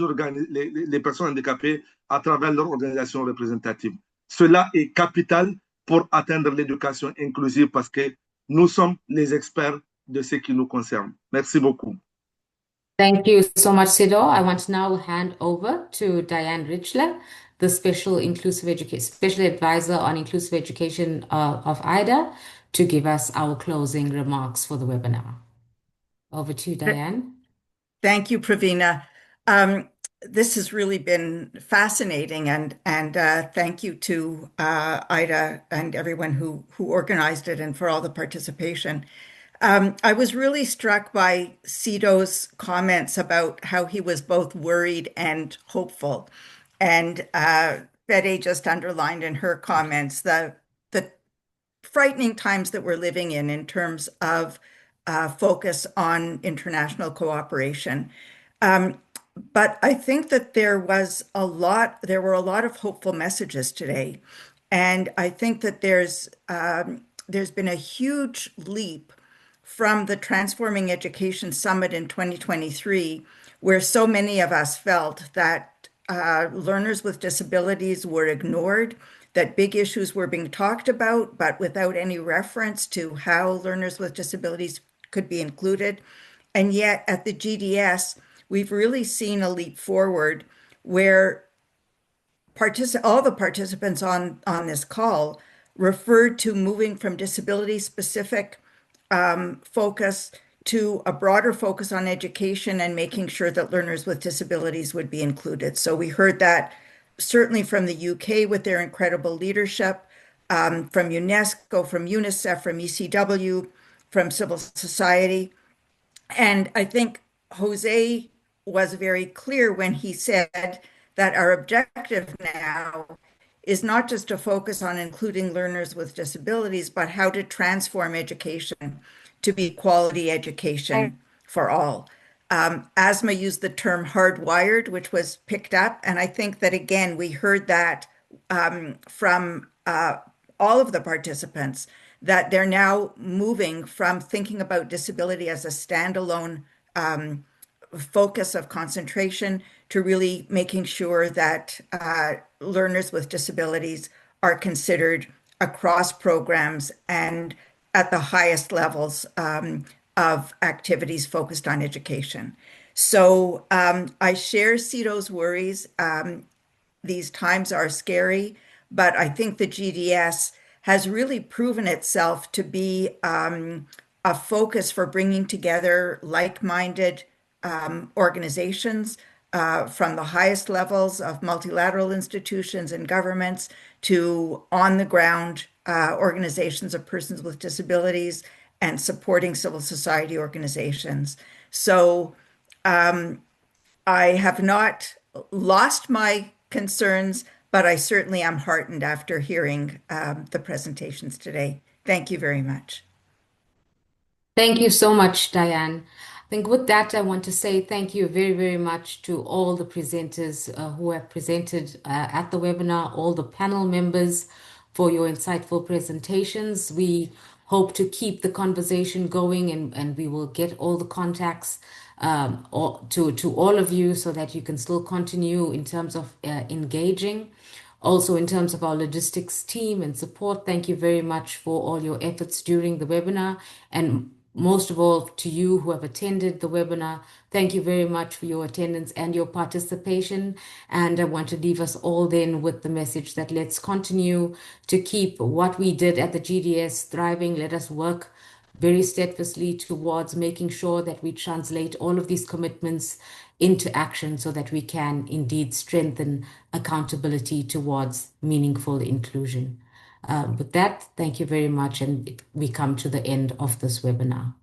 personnes handicapées à travers leurs organisations représentatives. Cela est capital pour atteindre l'éducation inclusive parce que nous sommes les experts de ce qui nous concerne. Merci beaucoup. Thank you so much, Sido. I want to now hand over to Diane Richler, the special advisor on inclusive education of IDA, to give us our closing remarks for the webinar. Over to you, Diane. Thank you, Pravina. This has really been fascinating, and thank you to IDA and everyone who organized it and for all the participation. I was really struck by Sido's comments about how he was both worried and hopeful. And Fede just underlined in her comments the frightening times that we're living in terms of focus on international cooperation. But I think that there were a lot of hopeful messages today. And I think that there's been a huge leap from the Transforming Education Summit in 2023, where so many of us felt that learners with disabilities were ignored, that big issues were being talked about, but without any reference to how learners with disabilities could be included. And yet at the GDS, we've really seen a leap forward where all the participants on this call referred to moving from disability-specific focus to a broader focus on education and making sure that learners with disabilities would be included. So we heard that certainly from the UK with their incredible leadership, from UNESCO, from UNICEF, from ECW, from civil society. And I think Jose was very clear when he said that our objective now is not just to focus on including learners with disabilities, but how to transform education to be quality education for all. Asma used the term hardwired, which was picked up. And I think that, again, we heard that from all of the participants, that they're now moving from thinking about disability as a standalone focus of concentration to really making sure that learners with disabilities are considered across programs and at the highest levels of activities focused on education. So I share Sido's worries. These times are scary, but I think the GDS has really proven itself to be a focus for bringing together like-minded organizations from the highest levels of multilateral institutions and governments to on-the-ground organizations of persons with disabilities and supporting civil society organizations. So I have not lost my concerns, but I certainly am heartened after hearing the presentations today. Thank you very much. Thank you so much, Diane. I think with that, I want to say thank you very, very much to all the presenters who have presented at the webinar, all the panel members for your insightful presentations. We hope to keep the conversation going, and we will get all the contacts to all of you so that you can still continue in terms of engaging. Also, in terms of our logistics team and support, thank you very much for all your efforts during the webinar. And most of all, to you who have attended the webinar, thank you very much for your attendance and your participation. And I want to leave us all then with the message that let's continue to keep what we did at the GDS thriving. Let us work very steadfastly towards making sure that we translate all of these commitments into action so that we can indeed strengthen accountability towards meaningful inclusion. With that, thank you very much, and we come to the end of this webinar.